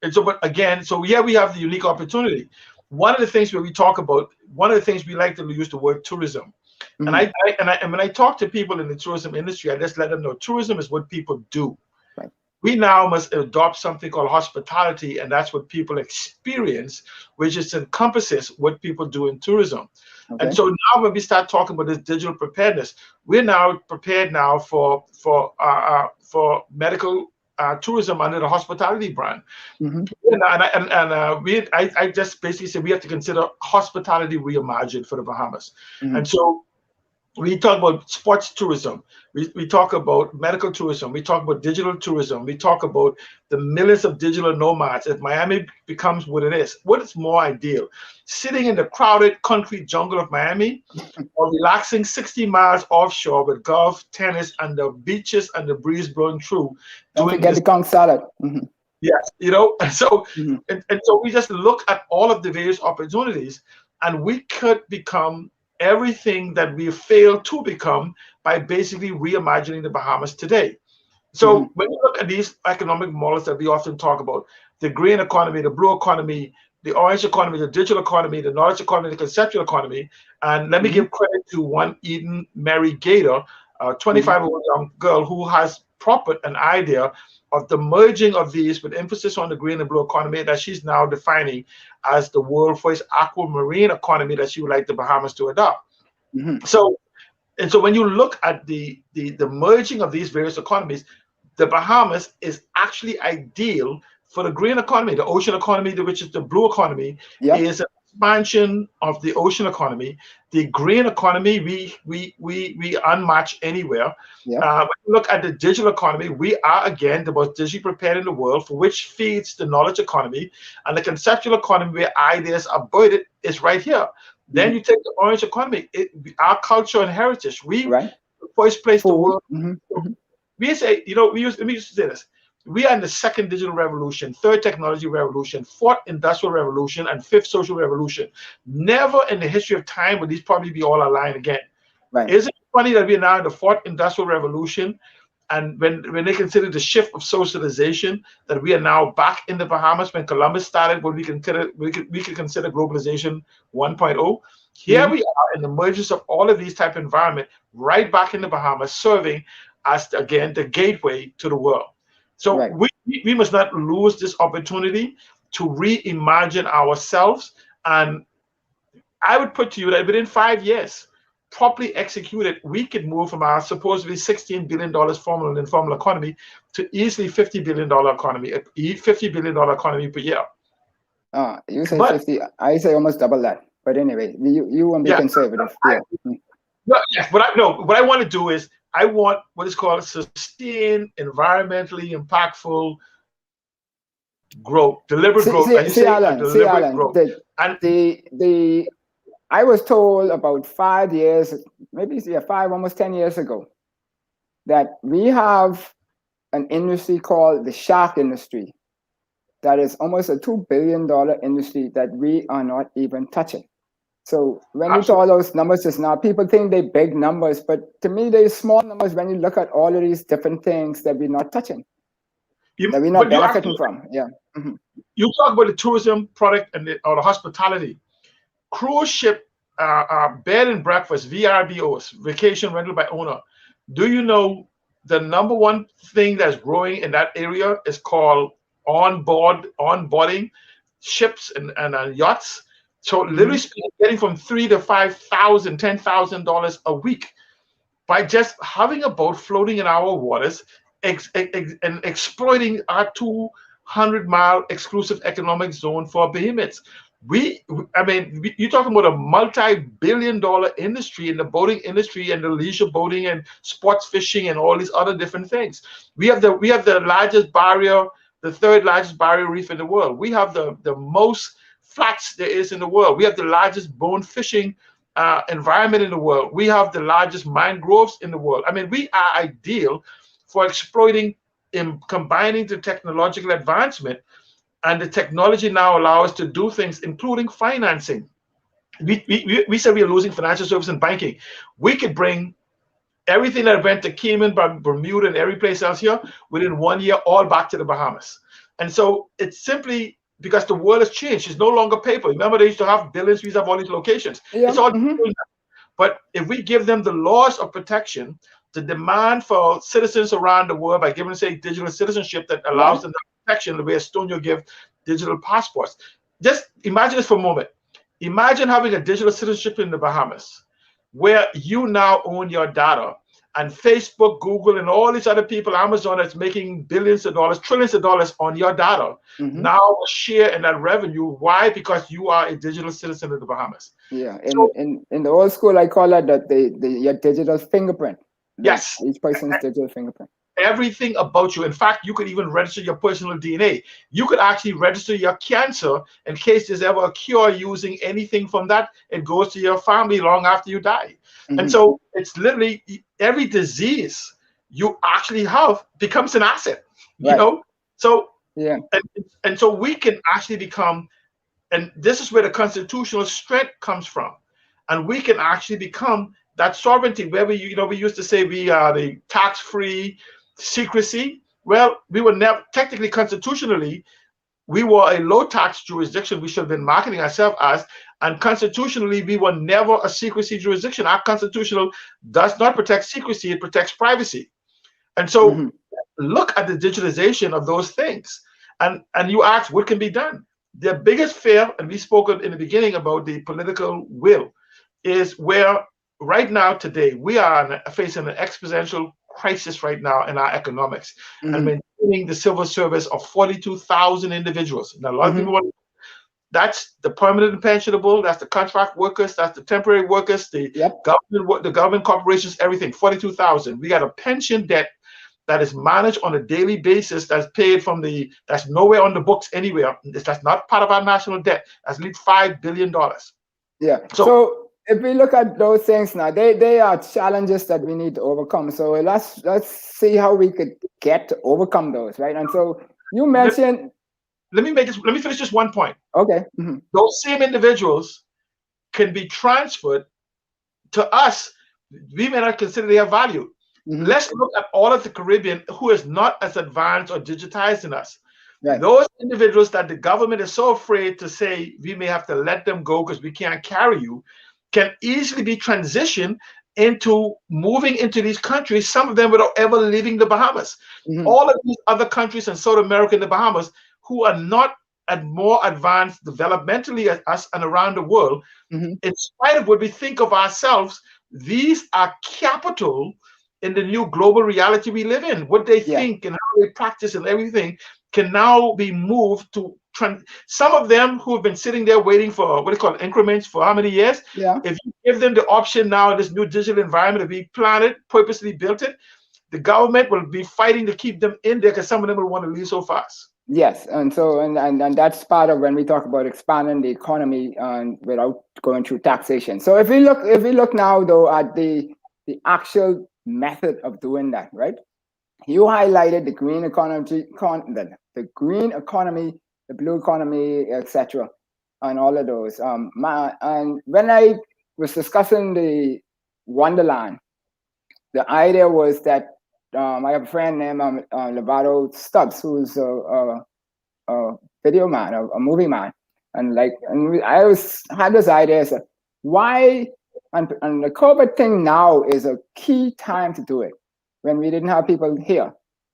Speaker 3: And so, but again, so here we have the unique opportunity. One of the things where we talk about, one of the things we like to use the word tourism. And when I talk to people in the tourism industry, I just let them know tourism is what people do.
Speaker 1: Right.
Speaker 3: We now must adopt something called hospitality, and that's what people experience, which encompasses what people do in tourism. And so now when we start talking about this digital preparedness, we're now prepared now for medical tourism under the hospitality brand. I just basically said we have to consider hospitality reimagined for the Bahamas. And so we talk about sports tourism, we talk about medical tourism, we talk about digital tourism, we talk about the millions of digital nomads. If Miami becomes what it is, what is more ideal? Sitting in the crowded concrete jungle of Miami or relaxing 60 miles offshore with golf, tennis, and the beaches and the breeze blowing through.
Speaker 1: Don't forget the conch salad.
Speaker 3: Yes, and so and so we just look at all of the various opportunities, and we could become everything that we failed to become by basically reimagining the Bahamas today. So when you look at these economic models that we often talk about, the green economy, the blue economy, the orange economy, the digital economy, the knowledge economy, the conceptual economy, and let me give credit to one Eden Mary Gator, a 25-year-old young girl who has proper an idea of the merging of these with emphasis on the green and blue economy that she's now defining as the world first aquamarine economy that she would like the Bahamas to adopt. So when you look at the merging of these various economies, the Bahamas is actually ideal for the green economy. The ocean economy, which is the blue economy, is an expansion of the ocean economy. The green economy, we unmatched anywhere. When you look at the digital economy, we are again the most digitally prepared in the world, for which feeds the knowledge economy, and the conceptual economy where ideas are birthed is right here. Then you take the orange economy, our culture and heritage. We the first place the world. We say, let me used to say this. We are in the second digital revolution, third technology revolution, fourth industrial revolution, and fifth social revolution. Never in the history of time would these probably be all aligned again. Isn't it funny that we are now in the fourth industrial revolution, and when they consider the shift of socialization, that we are now back in the Bahamas when Columbus started what we could consider globalization 1.0. Here we are in the emergence of all of these type of environment, right back in the Bahamas, serving as again the gateway to the world. So we must not lose this opportunity to reimagine ourselves. And I would put to you that within 5 years, properly executed, we could move from our supposedly $16 billion formal and informal economy to easily $50 billion economy, $50 billion economy per year.
Speaker 1: You say 50, I say almost double that. But anyway, you want to be conservative.
Speaker 3: What I want to do is I want what is called sustained, environmentally impactful growth, deliberate growth.
Speaker 1: I was told about 5 years, maybe 5, almost 10 years ago, that we have an industry called the shark industry that is almost a $2 billion industry that we are not even touching. So when you saw those numbers just now, people think they're big numbers, but to me, they're small numbers when you look at all of these different things that we're not touching, that we're not benefiting from.
Speaker 3: You talk about the tourism product and the hospitality. Cruise ship, bed and breakfast, VRBOs, vacation rental by owner. Do you know the number one thing that's growing in that area is called onboarding ships and yachts? So literally speaking, getting from $3,000 to $5,000, $10,000 a week by just having a boat floating in our waters and exploiting our 200-mile exclusive economic zone for behemoths. You're talking about a multi-billion-dollar industry in the boating industry and the leisure boating and sports fishing and all these other different things. We have the largest barrier, the third largest barrier reef in the world. We have the most flats there is in the world. We have the largest bone fishing environment in the world. We have the largest mangroves in the world. We are ideal for exploiting and combining the technological advancement, and the technology now allows us to do things, including financing. We said we are losing financial service and banking. We could bring everything that went to Cayman, Bermuda, and every place else here within 1 year, all back to the Bahamas. And so it's simply because the world has changed. It's no longer paper. Remember, they used to have billions. We have all these locations. It's all But if we give them the laws of protection, the demand for citizens around the world by giving, say, digital citizenship that allows them the protection, the way Estonia give digital passports. Just imagine this for a moment. Imagine having a digital citizenship in the Bahamas, where you now own your data, and Facebook, Google, and all these other people, Amazon, that's making billions of dollars, trillions of dollars on your data, now share in that revenue. Why? Because you are a digital citizen of the Bahamas.
Speaker 1: Yeah,
Speaker 3: So,
Speaker 1: in the old school, I call it that your digital fingerprint.
Speaker 3: Yes.
Speaker 1: Each person's digital fingerprint.
Speaker 3: Everything about you. In fact, you could even register your personal DNA. You could actually register your cancer in case there's ever a cure using anything from that. It goes to your family long after you die. And so it's literally every disease you actually have becomes an asset, you know? So,
Speaker 1: yeah.
Speaker 3: And so we can actually become, and this is where the constitutional strength comes from. And we can actually become that sovereignty where we used to say we are the tax-free secrecy. Well, we were never technically, constitutionally, we were a low tax jurisdiction. We should have been marketing ourselves as, and constitutionally, we were never a secrecy jurisdiction. Our constitutional does not protect secrecy, it protects privacy. And so look at the digitalization of those things. And you ask what can be done. Their biggest fear, and we spoke in the beginning about the political will, is where right now today we are facing an exponential crisis right now in our economics and maintaining the civil service of 42,000 individuals. Now, a lot of people want, that's the permanent and pensionable, that's the contract workers, that's the temporary workers, the government corporations, everything, 42,000. We got a pension debt that is managed on a daily basis, that's paid from that's nowhere on the books anywhere. That's not part of our national debt. That's at least $5 billion.
Speaker 1: Yeah. So if we look at those things now, they are challenges that we need to overcome. So let's see how we could get to overcome those, right? And so you mentioned.
Speaker 3: Let me finish just one point.
Speaker 1: Okay.
Speaker 3: Those same individuals can be transferred to us. We may not consider they have value. Let's look at all of the Caribbean who is not as advanced or digitized in us. Right. Those individuals that the government is so afraid to say we may have to let them go because we can't carry you, can easily be transitioned into moving into these countries, some of them without ever leaving the Bahamas. All of these other countries in South America and the Bahamas who are not more advanced developmentally as us and around the world, in spite of what we think of ourselves, these are capital in the new global reality we live in. What they think and how they practice and everything can now be moved to some of them who have been sitting there waiting for what they call increments for how many years? If you give them the option now in this new digital environment, if we plan it, purposely built it, the government will be fighting to keep them in there because some of them will want to leave so fast.
Speaker 1: Yes, and so and that's part of when we talk about expanding the economy without going through taxation. So if we look now though at the actual method of doing that, right? You highlighted the green economy, the green economy, the blue economy, etc., and all of those. And when I was discussing the Wonderland, the idea was that I have a friend named Lovato Stubbs, who's a video man, a movie man, and I had this idea, so why? And the COVID thing now is a key time to do it when we didn't have people here,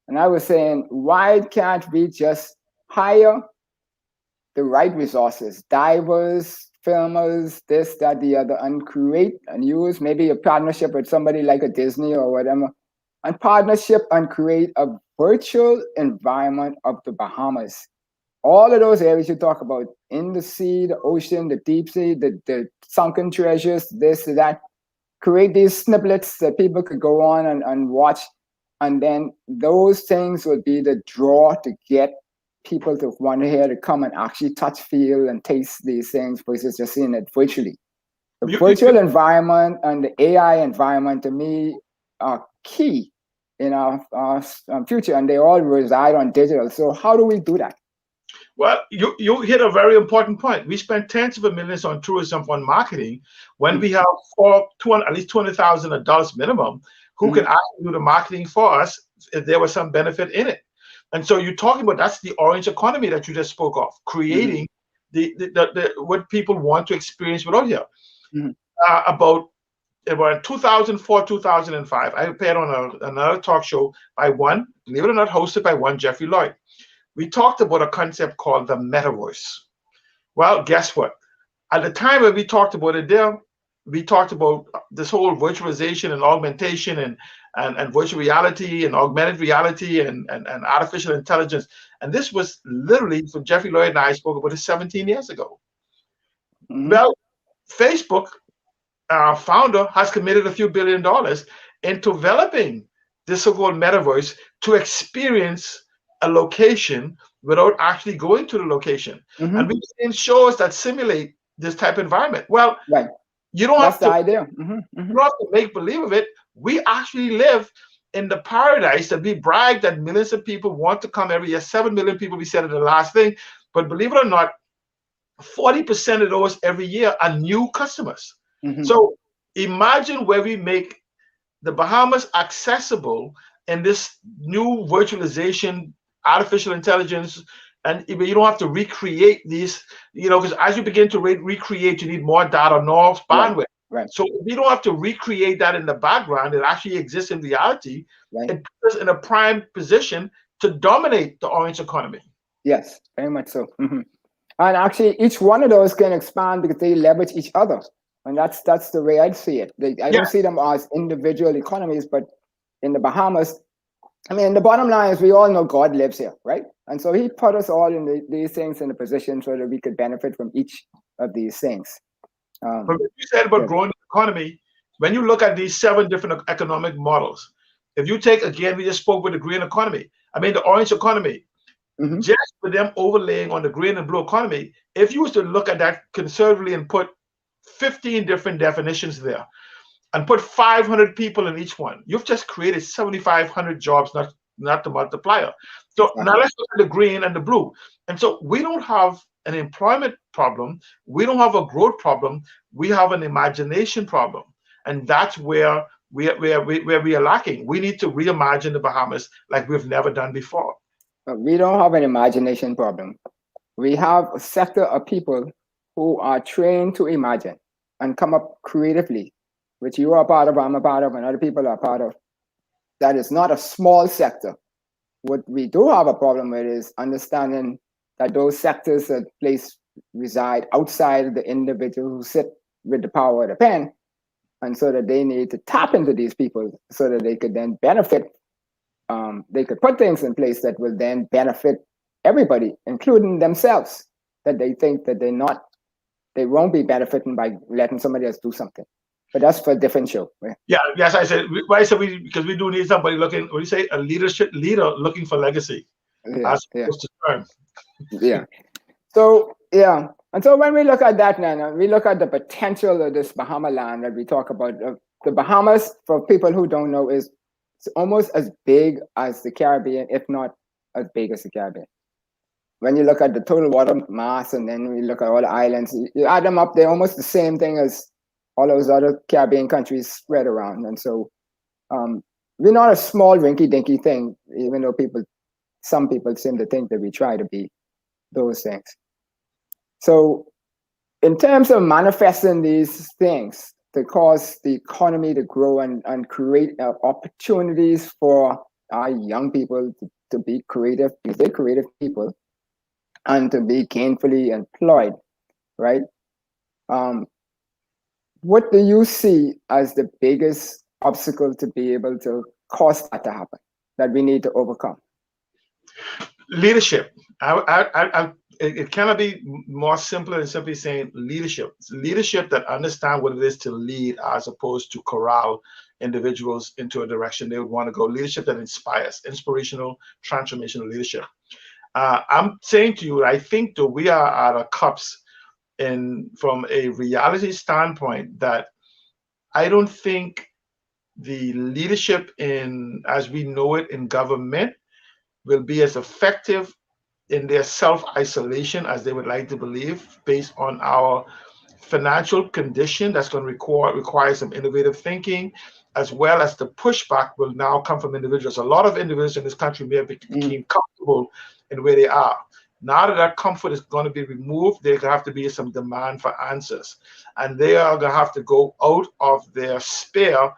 Speaker 1: and I was saying, why can't we just hire the right resources, divers, filmers, this, that, the other, and create and use maybe a partnership with somebody like a Disney or whatever, and partnership and create a virtual environment of the Bahamas. All of those areas you talk about, in the sea, the ocean, the deep sea, the sunken treasures, this, that, create these snippets that people could go on and watch. And then those things would be the draw to get people to want to come and actually touch, feel, and taste these things versus just seeing it virtually. The virtual environment and the AI environment, to me, are key in our future, and they all reside on digital. So how do we do that?
Speaker 3: Well, you hit a very important point. We spend tens of millions on tourism, on marketing, when we have at least $200,000 minimum who can actually do the marketing for us if there was some benefit in it. And so you're talking about, that's the orange economy that you just spoke of, creating the what people want to experience without here. About 2004, 2005, I appeared on another talk show by one, believe it or not, hosted by one Jeffrey Lloyd. We talked about a concept called the metaverse. Well, guess what? at the time when we talked about it there, we talked about this whole virtualization and augmentation and virtual reality and augmented reality and artificial intelligence. And this was literally, so Jeffrey Lloyd and I spoke about it 17 years ago. Well, Facebook founder has committed a few $1 billion in developing this so-called metaverse to experience a location without actually going to the location. And we've seen shows that simulate this type of environment. Well, you don't have to,
Speaker 1: idea.
Speaker 3: You don't have to make believe of it. We actually live in the paradise that we brag that millions of people want to come every year. 7 million people, we said in the last thing. But believe it or not, 40% of those every year are new customers. So imagine where we make the Bahamas accessible in this new virtualization, artificial intelligence, and you don't have to recreate these, because as you begin to recreate, you need more data, more bandwidth. So if you don't have to recreate that in the background, it actually exists in reality. It puts us in a prime position to dominate the orange economy.
Speaker 1: Yes, very much so. And actually, each one of those can expand because they leverage each other. And that's the way I see it. I don't see them as individual economies, but in the Bahamas, I mean, the bottom line is we all know God lives here, right? And so he put us all in these things in a position so that we could benefit from each of these things.
Speaker 3: But what you said about growing the economy, when you look at these 7 different economic models, if you take, again, we just spoke with the green economy, I mean, the orange economy, just with them overlaying on the green and blue economy, if you was to look at that conservatively and put 15 different definitions there and put 500 people in each one, you've just created 7,500 jobs, not the multiplier. So now let's look at the green and the blue. And so we don't have an employment problem. We don't have a growth problem. We have an imagination problem. And that's where we are lacking. We need to reimagine the Bahamas like we've never done before.
Speaker 1: We don't have an imagination problem. We have a sector of people who are trained to imagine and come up creatively, which you are a part of, I'm a part of, and other people are a part of. That is not a small sector. What we do have a problem with is understanding that those sectors that reside outside of the individual who sit with the power of the pen, and so that they need to tap into these people so that they could then benefit. They could put things in place that will then benefit everybody, including themselves, that they think that they won't be benefiting by letting somebody else do something. But that's for a different show. Right?
Speaker 3: Yeah, yes, I said, why said we, because we do need somebody looking, what do you say, a leader looking for legacy. As opposed to term.
Speaker 1: So, and so when we look at that now, we look at the potential of this Bahama land that we talk about. The Bahamas, for people who don't know, is almost as big as the Caribbean, if not as big as the Caribbean. When you look at the total water mass, and then we look at all the islands, you add them up, they're almost the same thing as all those other Caribbean countries spread around. And so we're not a small rinky-dinky thing, even though some people seem to think that we try to be those things. So in terms of manifesting these things to cause the economy to grow and create opportunities for our young people to be creative, because they're creative people, and to be gainfully employed, right? What do you see as the biggest obstacle to be able to cause that to happen, that we need to overcome?
Speaker 3: Leadership. It cannot be more simpler than simply saying leadership. It's leadership that understand what it is to lead, as opposed to corral individuals into a direction they would want to go. Leadership that inspires, inspirational, transformational leadership. I'm saying to you, I think that we are at a cups from a reality standpoint that I don't think the leadership as we know it in government will be as effective in their self-isolation as they would like to believe, based on our financial condition. That's going to require some innovative thinking, as well as the pushback will now come from individuals. A lot of individuals in this country may have become comfortable in where they are. Now that comfort is going to be removed, there's going to have to be some demand for answers. And they are going to have to go out of their sphere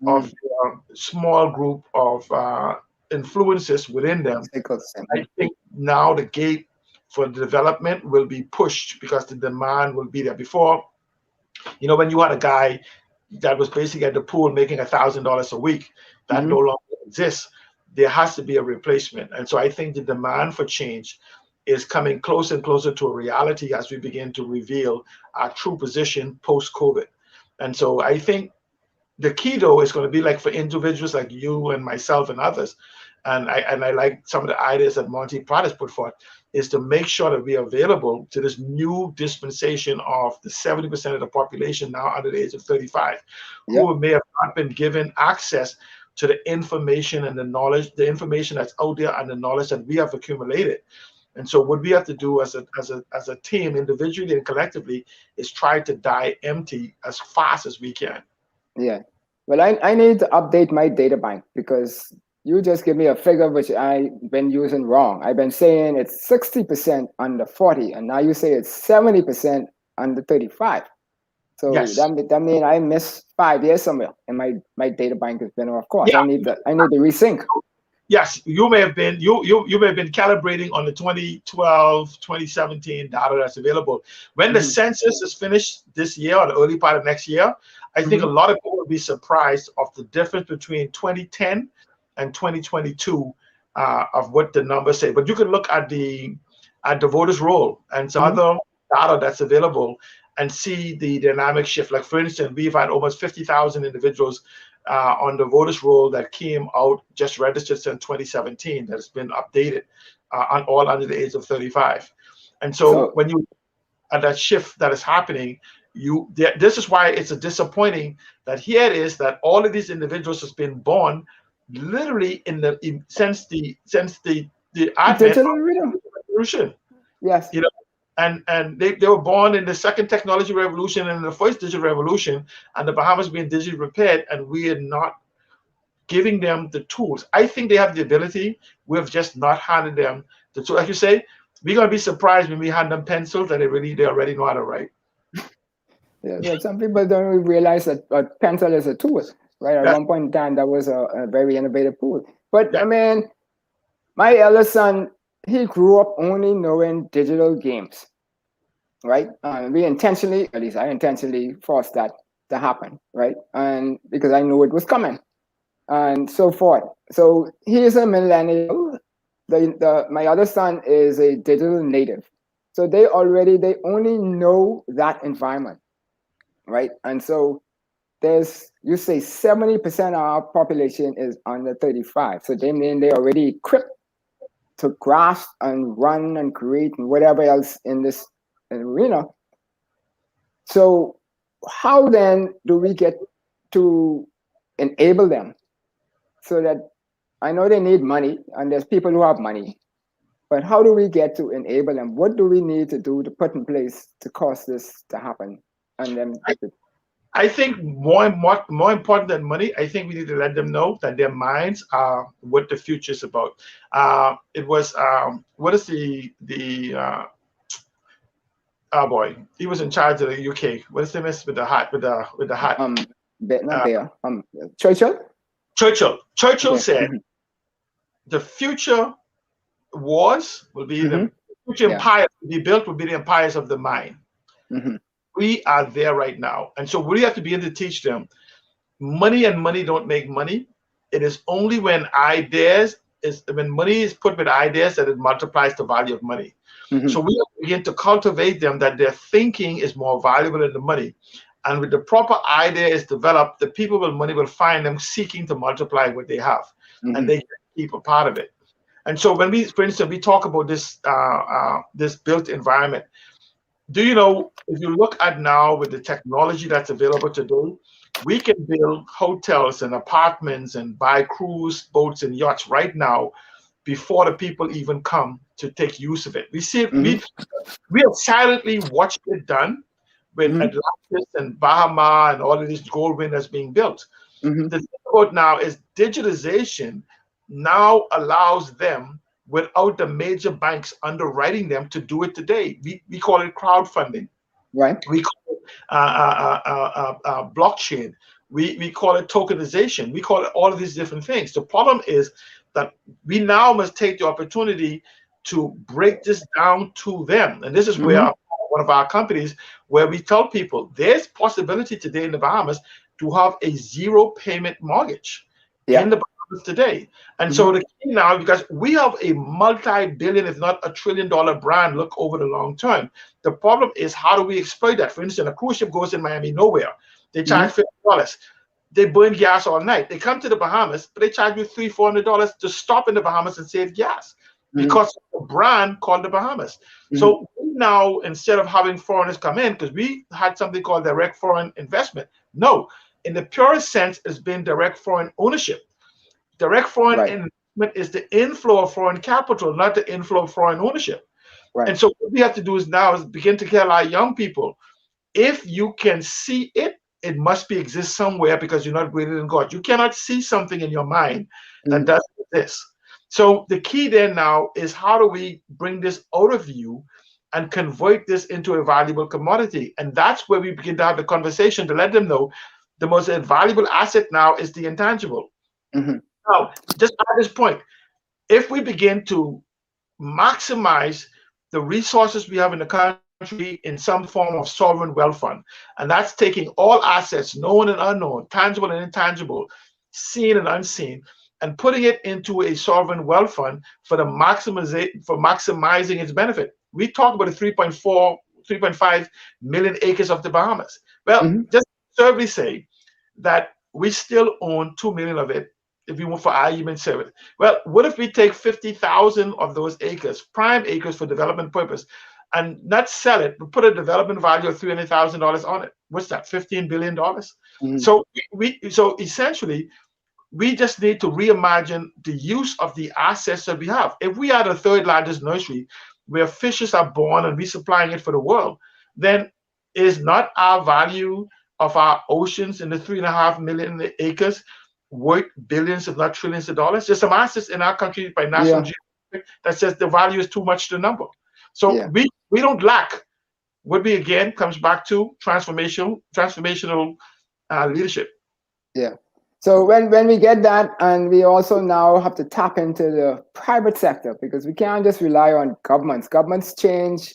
Speaker 3: of their small group of influences within them. I think now the gate for development will be pushed because the demand will be there. Before, when you had a guy that was basically at the pool making $1,000 a week, that no longer exists. There has to be a replacement. And so I think the demand for change is coming closer and closer to a reality as we begin to reveal our true position post-COVID. And so I think the key, though, is going to be like for individuals like you and myself and others, and I like some of the ideas that Monty Pratt has put forth, is to make sure that we are available to this new dispensation of the 70% of the population now under the age of 35, who may have not been given access to the information and the knowledge, the information that's out there and the knowledge that we have accumulated. And so what we have to do as a team, individually and collectively, is try to die empty as fast as we can.
Speaker 1: Yeah. Well, I need to update my data bank because you just give me a figure which I've been using wrong. I've been saying it's 60% under 40, and now you say it's 70% under 35. So that means I missed 5 years somewhere, and my data bank has been off course. I need to resync.
Speaker 3: Yes, you may have been you may have been calibrating on the 2012, 2017 data that's available. When the census is finished this year or the early part of next year, I think a lot of people will be surprised of the difference between 2010 and 2022 of what the numbers say. But you can look at the voters roll and some other data that's available and see the dynamic shift. Like, for instance, we've had almost 50,000 individuals on the voters roll that came out, just registered since 2017, that has been updated on all under the age of 35. And so when you at that shift that is happening, this is why it's a disappointing that here it is that all of these individuals has been born literally since the advent of the revolution.
Speaker 1: Yes.
Speaker 3: And they were born in the second technology revolution and the first digital revolution, and the Bahamas being digitally prepared, and we are not giving them the tools. I think they have the ability. We've just not handed them the tools. Like you say, we're gonna be surprised when we hand them pencils that they already know how to write.
Speaker 1: Yeah, some people don't really realize that a pencil is a tool, right? At one point in time, that was a very innovative tool. But I mean, my eldest son, he grew up only knowing digital games, right? We intentionally, at least I intentionally, forced that to happen, right? And because I knew it was coming, and so forth. So he is a millennial. My other son is a digital native, so they only know that environment, right? And so you say 70% of our population is under 35, so they mean they already equipped to grasp and run and create and whatever else in this arena. So how then do we get to enable them so that, I know they need money and there's people who have money, but how do we get to enable them? What do we need to do to put in place to cause this to happen? And then
Speaker 3: I think more important than money, I think we need to let them know that their minds are what the future is about. It was what is oh boy, he was in charge of the UK. What is the miss with the hat with the hat? Churchill said the future wars will be the future empires will be built will be the empires of the mind. We are there right now. And so we have to begin to teach them money don't make money. It is only when money is put with ideas that it multiplies the value of money. So we have to begin to cultivate them that their thinking is more valuable than the money. And with the proper idea is developed, the people with money will find them seeking to multiply what they have. And they can keep a part of it. And so when for instance, we talk about this built environment, do you know, if you look at now with the technology that's available today, we can build hotels and apartments and buy cruise boats and yachts right now before the people even come to take use of it. We see it, we have silently watched it done with Atlantis and Bahamas and all of these Guvmint that's being built. The thing about now is digitization now allows them, without the major banks underwriting them, to do it today. We call it crowdfunding.
Speaker 1: Right.
Speaker 3: We call it blockchain. We call it tokenization. We call it all of these different things. The problem is that we now must take the opportunity to break this down to them. And this is where one of our companies, where we tell people there's possibility today in the Bahamas to have a zero payment mortgage in the Bahamas today. And so the key now, because we have a multi-billion, if not $1 trillion brand look over the long term, the problem is how do we exploit that? For instance, a cruise ship goes in Miami nowhere. They charge $50. They burn gas all night. They come to the Bahamas, but they charge you $300-400 to stop in the Bahamas and save gas because of a brand called the Bahamas. So now, instead of having foreigners come in, because we had something called direct foreign investment, no, in the purest sense, it's been direct foreign ownership. Direct foreign investment is the inflow of foreign capital, not the inflow of foreign ownership. And so what we have to do is now is begin to tell our young people, if you can see it, it must be exist somewhere because you're not greater than God. You cannot see something in your mind that does this. So the key there now is how do we bring this out of you and convert this into a valuable commodity? And that's where we begin to have the conversation to let them know the most valuable asset now is the intangible. Now, just at this point, if we begin to maximize the resources we have in the country in some form of sovereign wealth fund, and that's taking all assets, known and unknown, tangible and intangible, seen and unseen, and putting it into a sovereign wealth fund for the maximizing its benefit. We talk about the 3.5 million acres of the Bahamas. Well, just survey say that we still own 2 million of it, if you want for argument's sake. Well, what if we take 50,000 of those acres, prime acres for development purpose, and not sell it, but put a development value of $300,000 on it? What's that? $15 billion. So so essentially, we just need to reimagine the use of the assets that we have. If we are the third largest nursery where fishes are born and we're supplying it for the world, then is not our value of our oceans in the 3.5 million acres worth billions, if not trillions of dollars? There's some assets in our country by National Geographic that says the value is too much to number. So we don't lack. What we again comes back to transformational leadership.
Speaker 1: So when we get that, and we also now have to tap into the private sector, because we can't just rely on governments. Governments change,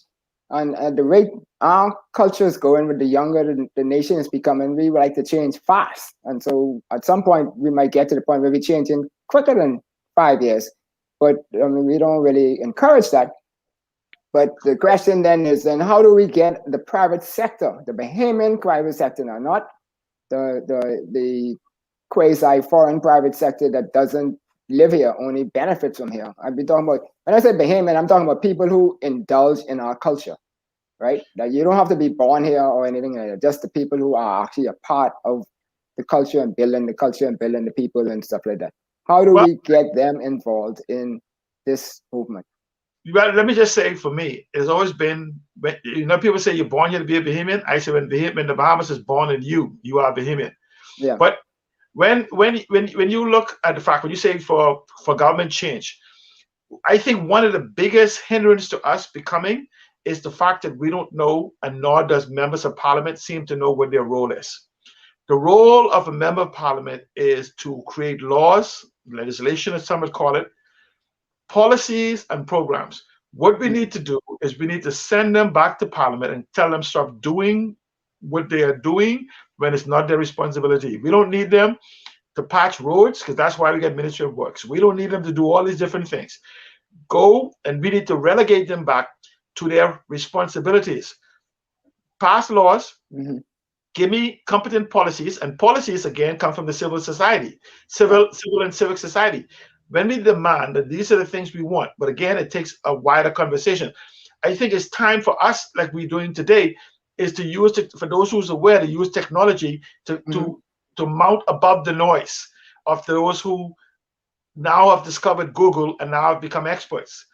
Speaker 1: and at the rate our culture is going, with the younger the nation is becoming, we would like to change fast. And so at some point, we might get to the point where we change in quicker than 5 years. But I mean, we don't really encourage that. But the question then is, how do we get the private sector, the Bahamian private sector now, not the quasi foreign private sector that doesn't live here, only benefits from here? I'd be talking about, when I say Bahamian, I'm talking about people who indulge in our culture, right? That you don't have to be born here or anything like that, just the people who are actually a part of the culture and building the culture and building the people and stuff like that. How do we get them involved in this movement?
Speaker 3: Let me just say, for me, it's always been, people say you're born here to be a Bahamian. I say when the Bahamas is born in you, you are Bahamian. But when you look at the fact, when you say for government change, I think one of the biggest hindrance to us becoming is the fact that we don't know, and nor does members of parliament seem to know what their role is. The role of a member of parliament is to create laws, legislation, as some would call it, policies and programs. What we need to do is we need to send them back to parliament and tell them stop doing what they are doing when it's not their responsibility. We don't need them to patch roads, because that's why we get Ministry of Works. We don't need them to do all these different things. Go, and we need to relegate them back to their responsibilities. Pass laws, give me competent policies, and policies again come from the civil society, civil and civic society. When we demand that these are the things we want, but again, it takes a wider conversation. I think it's time for us, like we're doing today, is to use it, for those who's aware, to use technology to mount above the noise of those who now have discovered Google and now have become experts.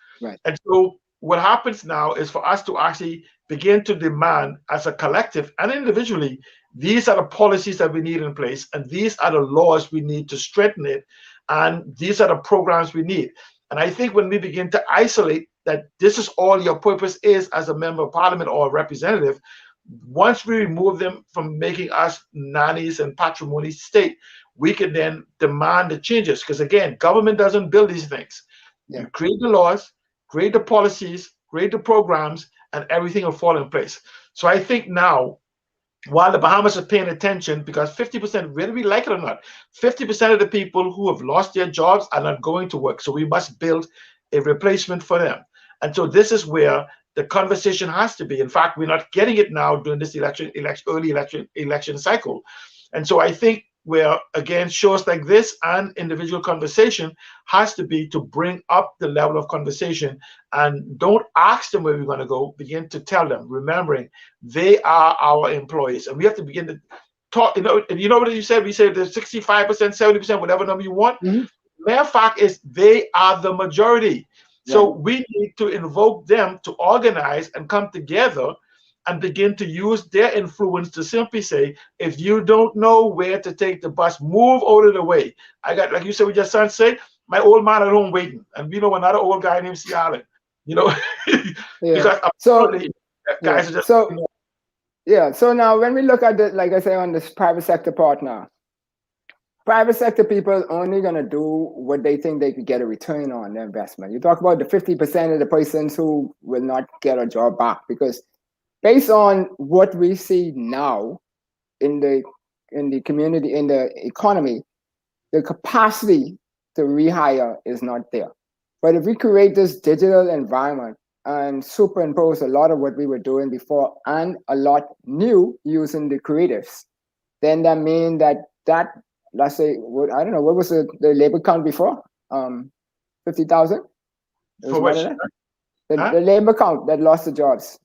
Speaker 3: And so what happens now is for us to actually begin to demand as a collective and individually, these are the policies that we need in place, and these are the laws we need to strengthen it, and these are the programs we need. And I think when we begin to isolate that this is all your purpose is as a member of parliament or a representative, once we remove them from making us nannies and patrimony state, we can then demand the changes. Because again, government doesn't build these things. You create the laws, create the policies, create the programs, and everything will fall in place. So I think now, while the Bahamas are paying attention, because 50%, whether we like it or not, 50% of the people who have lost their jobs are not going to work. So we must build a replacement for them. And so this is where the conversation has to be. In fact, we're not getting it now during this early election cycle. And so I think where, again, shows like this and individual conversation has to be to bring up the level of conversation, and don't ask them where we're going to go, begin to tell them, remembering they are our employees. And we have to begin to talk, and you know what you said? We said there's 65%, 70%, whatever number you want. Matter of fact is they are the majority. So we need to invoke them to organize and come together and begin to use their influence to simply say, if you don't know where to take the bus, move out of the way. I got, like you said with your son, say, my old man at home waiting. And we know another old guy named C. Allen, because guys are just,
Speaker 1: so now when we look at the, like I say, on this private sector part now, private sector people only going to do what they think they could get a return on their investment. You talk about the 50% of the persons who will not get a job back, because based on what we see now in the community, in the economy, the capacity to rehire is not there. But if we create this digital environment and superimpose a lot of what we were doing before and a lot new using the creatives, then that means that let's say, I don't know, what was the labor count before? 50,000?
Speaker 3: For which?
Speaker 1: The labor count that lost the jobs.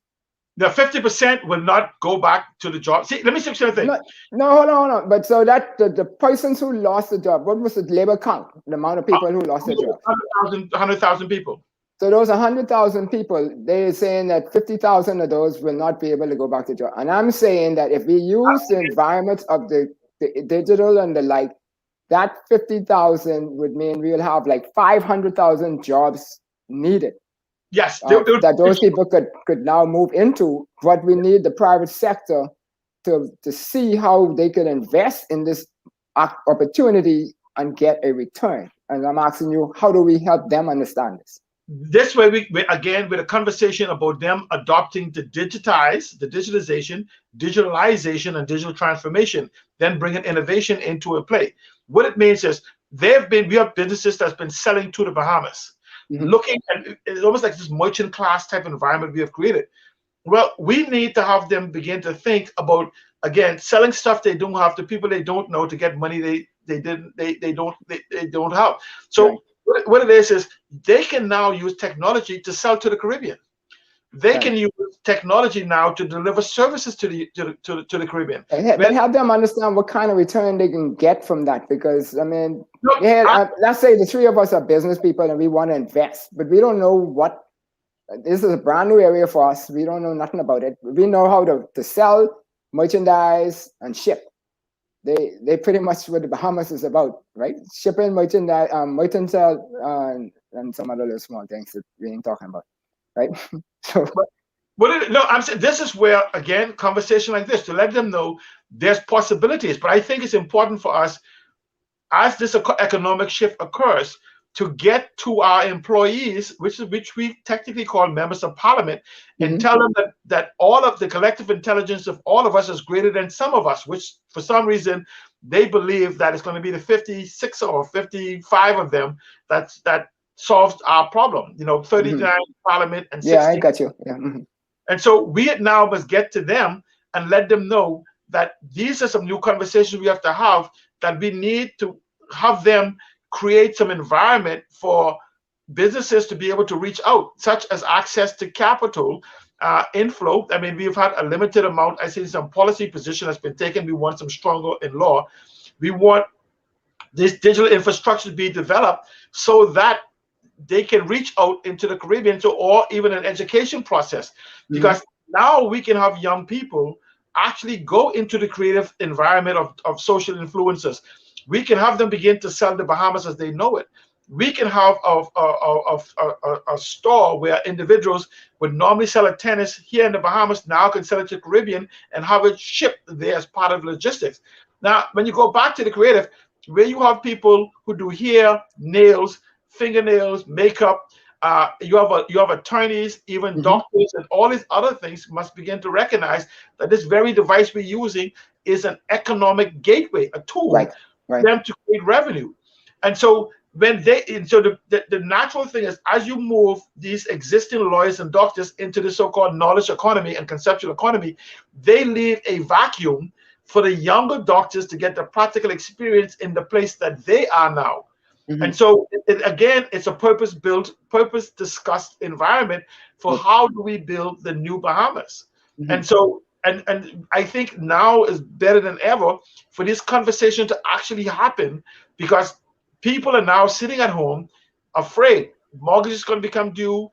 Speaker 3: The 50% will not go back to the job. See, let me say something.
Speaker 1: No, hold on. But so that the persons who lost the job, what was the labor count? The amount of people who lost their job?
Speaker 3: 100,000 people.
Speaker 1: So those 100,000 people, they're saying that 50,000 of those will not be able to go back to job. And I'm saying that if we use the environment of the digital and the like, that 50,000 would mean we'll have like 500,000 jobs needed.
Speaker 3: Yes,
Speaker 1: that those people could now move into what we need the private sector to see how they could invest in this opportunity and get a return. And I'm asking you, how do we help them understand this?
Speaker 3: This way, we again, with a conversation about them adopting the digitalization, digitalization, and digital transformation, then bringing innovation into a play. What it means is we have businesses that's been selling to the Bahamas. Looking at it's almost like this merchant class type environment we have created. Well, we need to have them begin to think about, again, selling stuff they don't have to people they don't know to get money they don't have. So what it is they can now use technology to sell to the Caribbean. They can use technology now to deliver services to the Caribbean.
Speaker 1: But help them understand what kind of return they can get from that, because I mean, let's say the three of us are business people and we want to invest, but we don't know what. This is a brand new area for us. We don't know nothing about it. We know how to sell merchandise and ship. They pretty much what the Bahamas is about, right? Shipping, merchandise, mercantile, and some other little small things that we ain't talking about, right? So,
Speaker 3: I'm saying this is where, again, conversation like this to let them know there's possibilities. But I think it's important for us, as this economic shift occurs, to get to our employees, which we technically call members of parliament, and tell them that all of the collective intelligence of all of us is greater than some of us, which for some reason they believe that it's going to be the 56 or 55 of them that solves our problem. 39 parliament and 60.
Speaker 1: I got you. Yeah.
Speaker 3: And so we now must get to them and let them know that these are some new conversations we have to have, that we need to have them create some environment for businesses to be able to reach out, such as access to capital inflow. I mean, we've had a limited amount. I see some policy position has been taken. We want some stronger in law. We want this digital infrastructure to be developed so that they can reach out into the Caribbean, or even an education process, because now we can have young people actually go into the creative environment of social influencers. We can have them begin to sell the Bahamas as they know it. We can have a store where individuals would normally sell a tennis here in the Bahamas, now can sell it to the Caribbean and have it shipped there as part of logistics. Now, when you go back to the creative, where you have people who do hair, nails, fingernails, makeup, you have attorneys, even doctors, and all these other things must begin to recognize that this very device we're using is an economic gateway, a tool for them to create revenue. And so the natural thing is, as you move these existing lawyers and doctors into the so-called knowledge economy and conceptual economy, they leave a vacuum for the younger doctors to get the practical experience in the place that they are now. And so again, it's a purpose-built, purpose-discussed environment for how do we build the new Bahamas. And so and I think now is better than ever for this conversation to actually happen, because people are now sitting at home afraid. Mortgage is going to become due,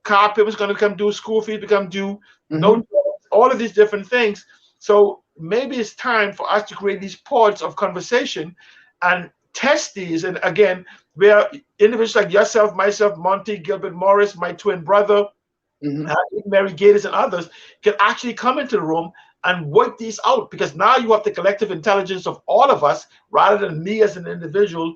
Speaker 3: car payment is going to become due, school fees become due, no jobs, all of these different things. So maybe it's time for us to create these pods of conversation and test these. And again, where individuals like yourself, myself, Monty, Gilbert Morris, my twin brother, Mary Gators, and others can actually come into the room and work these out, because now you have the collective intelligence of all of us rather than me as an individual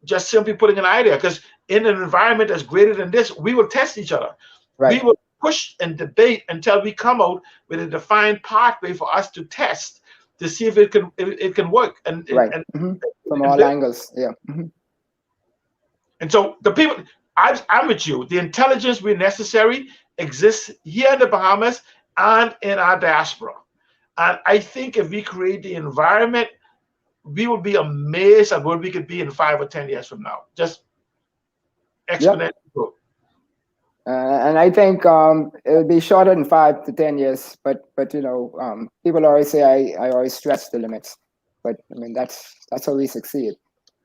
Speaker 3: just simply putting an idea. Because in an environment that's greater than this, we will test each other. We will push and debate until we come out with a defined pathway for us to test to see if it can work. And
Speaker 1: from all angles,
Speaker 3: And so the people, I'm with you. The intelligence we necessary exists here in the Bahamas and in our diaspora. And I think if we create the environment, we will be amazed at where we could be in 5 or 10 years from now. Just exponential growth.
Speaker 1: And I think it'll be shorter than 5 to 10 years. But you know, people always say I always stress the limits. But I mean, that's how we succeed.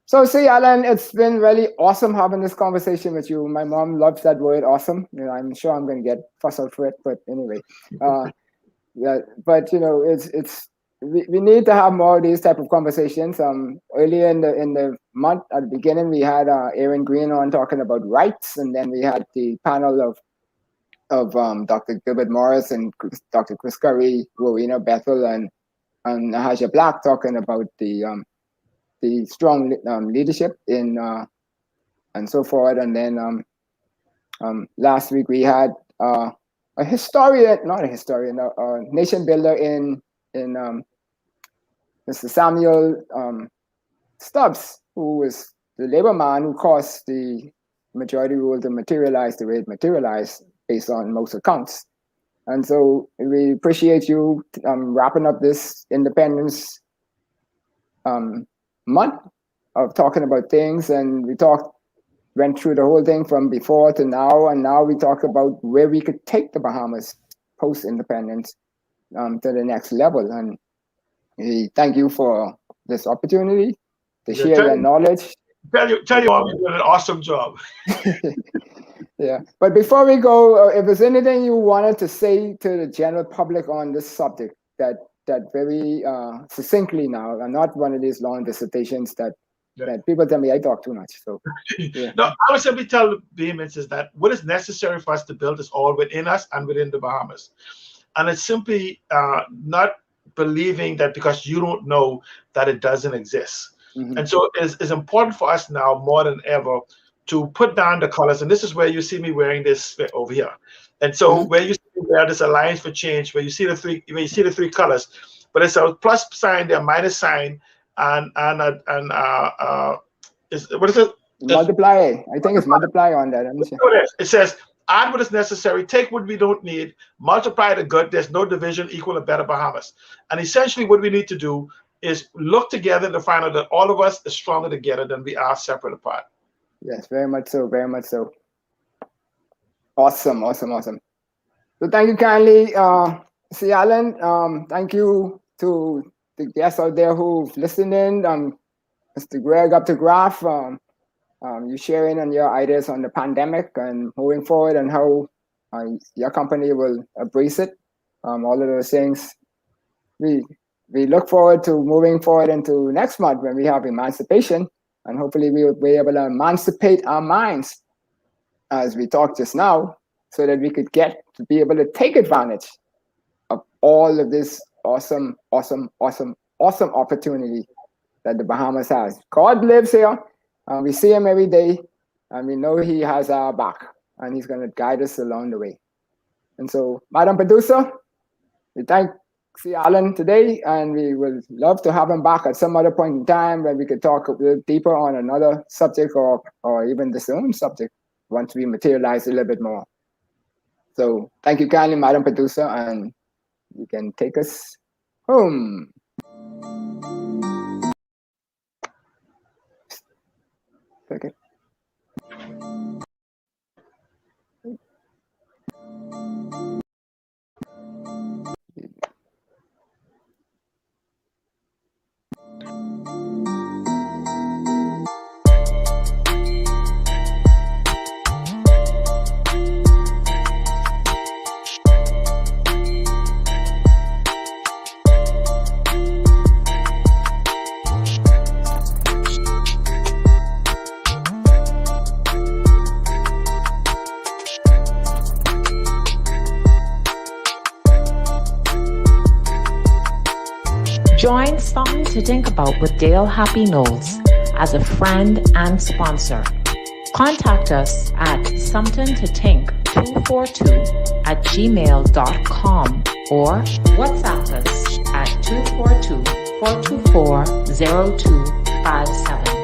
Speaker 1: So, see, Alan, it's been really awesome having this conversation with you. My mom loves that word, awesome. You know, I'm sure I'm going to get fussed out for it, but anyway, yeah. But you know, we need to have more of these type of conversations. Earlier in the month, at the beginning, we had Aaron Green on talking about rights, and then we had the panel of Dr. Gilbert Morris and Dr. Chris Curry, Rowena Bethel, and Nahaja Black talking about the strong leadership in and so forth. And then last week we had a nation builder in Mr. Samuel Stubbs, who was the labor man who caused the majority rule to materialize the way it materialized based on most accounts. And so we appreciate you wrapping up this independence month of talking about things, and went through the whole thing from before to now, and now we talk about where we could take the Bahamas post-independence to the next level. And we thank you for this opportunity to share your knowledge.
Speaker 3: Tell you all, you're doing an awesome job.
Speaker 1: Yeah, but before we go, if there's anything you wanted to say to the general public on this subject, that very succinctly now, and not one of these long dissertations that people tell me I talk too much. So
Speaker 3: no, I would simply tell the Bahamians is that what is necessary for us to build is all within us and within the Bahamas. And it's simply not believing that because you don't know that it doesn't exist. And so it's important for us now more than ever to put down the colors. And this is where you see me wearing this over here. And so where you see where this Alliance for Change, where you see the three colors, but it's a plus sign, there, minus sign, and what is it?
Speaker 1: Multiply. I think it's multiply on that.
Speaker 3: It says, add what is necessary, take what we don't need, multiply the good. There's no division, equal a better Bahamas. And essentially what we need to do is look together to find out that all of us is stronger together than we are separate apart.
Speaker 1: Yes, very much so, very much so. Awesome. So thank you kindly, C. Allen. Thank you to the guests out there who've listened in. Mr. Greg up to Graph, you sharing on your ideas on the pandemic and moving forward and how your company will embrace it. All of those things. We look forward to moving forward into next month when we have emancipation, and hopefully we will be able to emancipate our minds as we talked just now, so that we could get to be able to take advantage of all of this awesome opportunity that the Bahamas has. God lives here, we see him every day, and we know he has our back. and he's going to guide us along the way. And so, Madam Producer, we thank C. Allen today, and we would love to have him back at some other point in time where we could talk a little deeper on another subject or even the same subject once we materialize a little bit more. So thank you kindly, Madam Producer, and you can take us home. Okay.
Speaker 2: Join Something to Think About with Dale Happy Knowles as a friend and sponsor. Contact us at something2think242@gmail.com or WhatsApp us at 242-424-0257.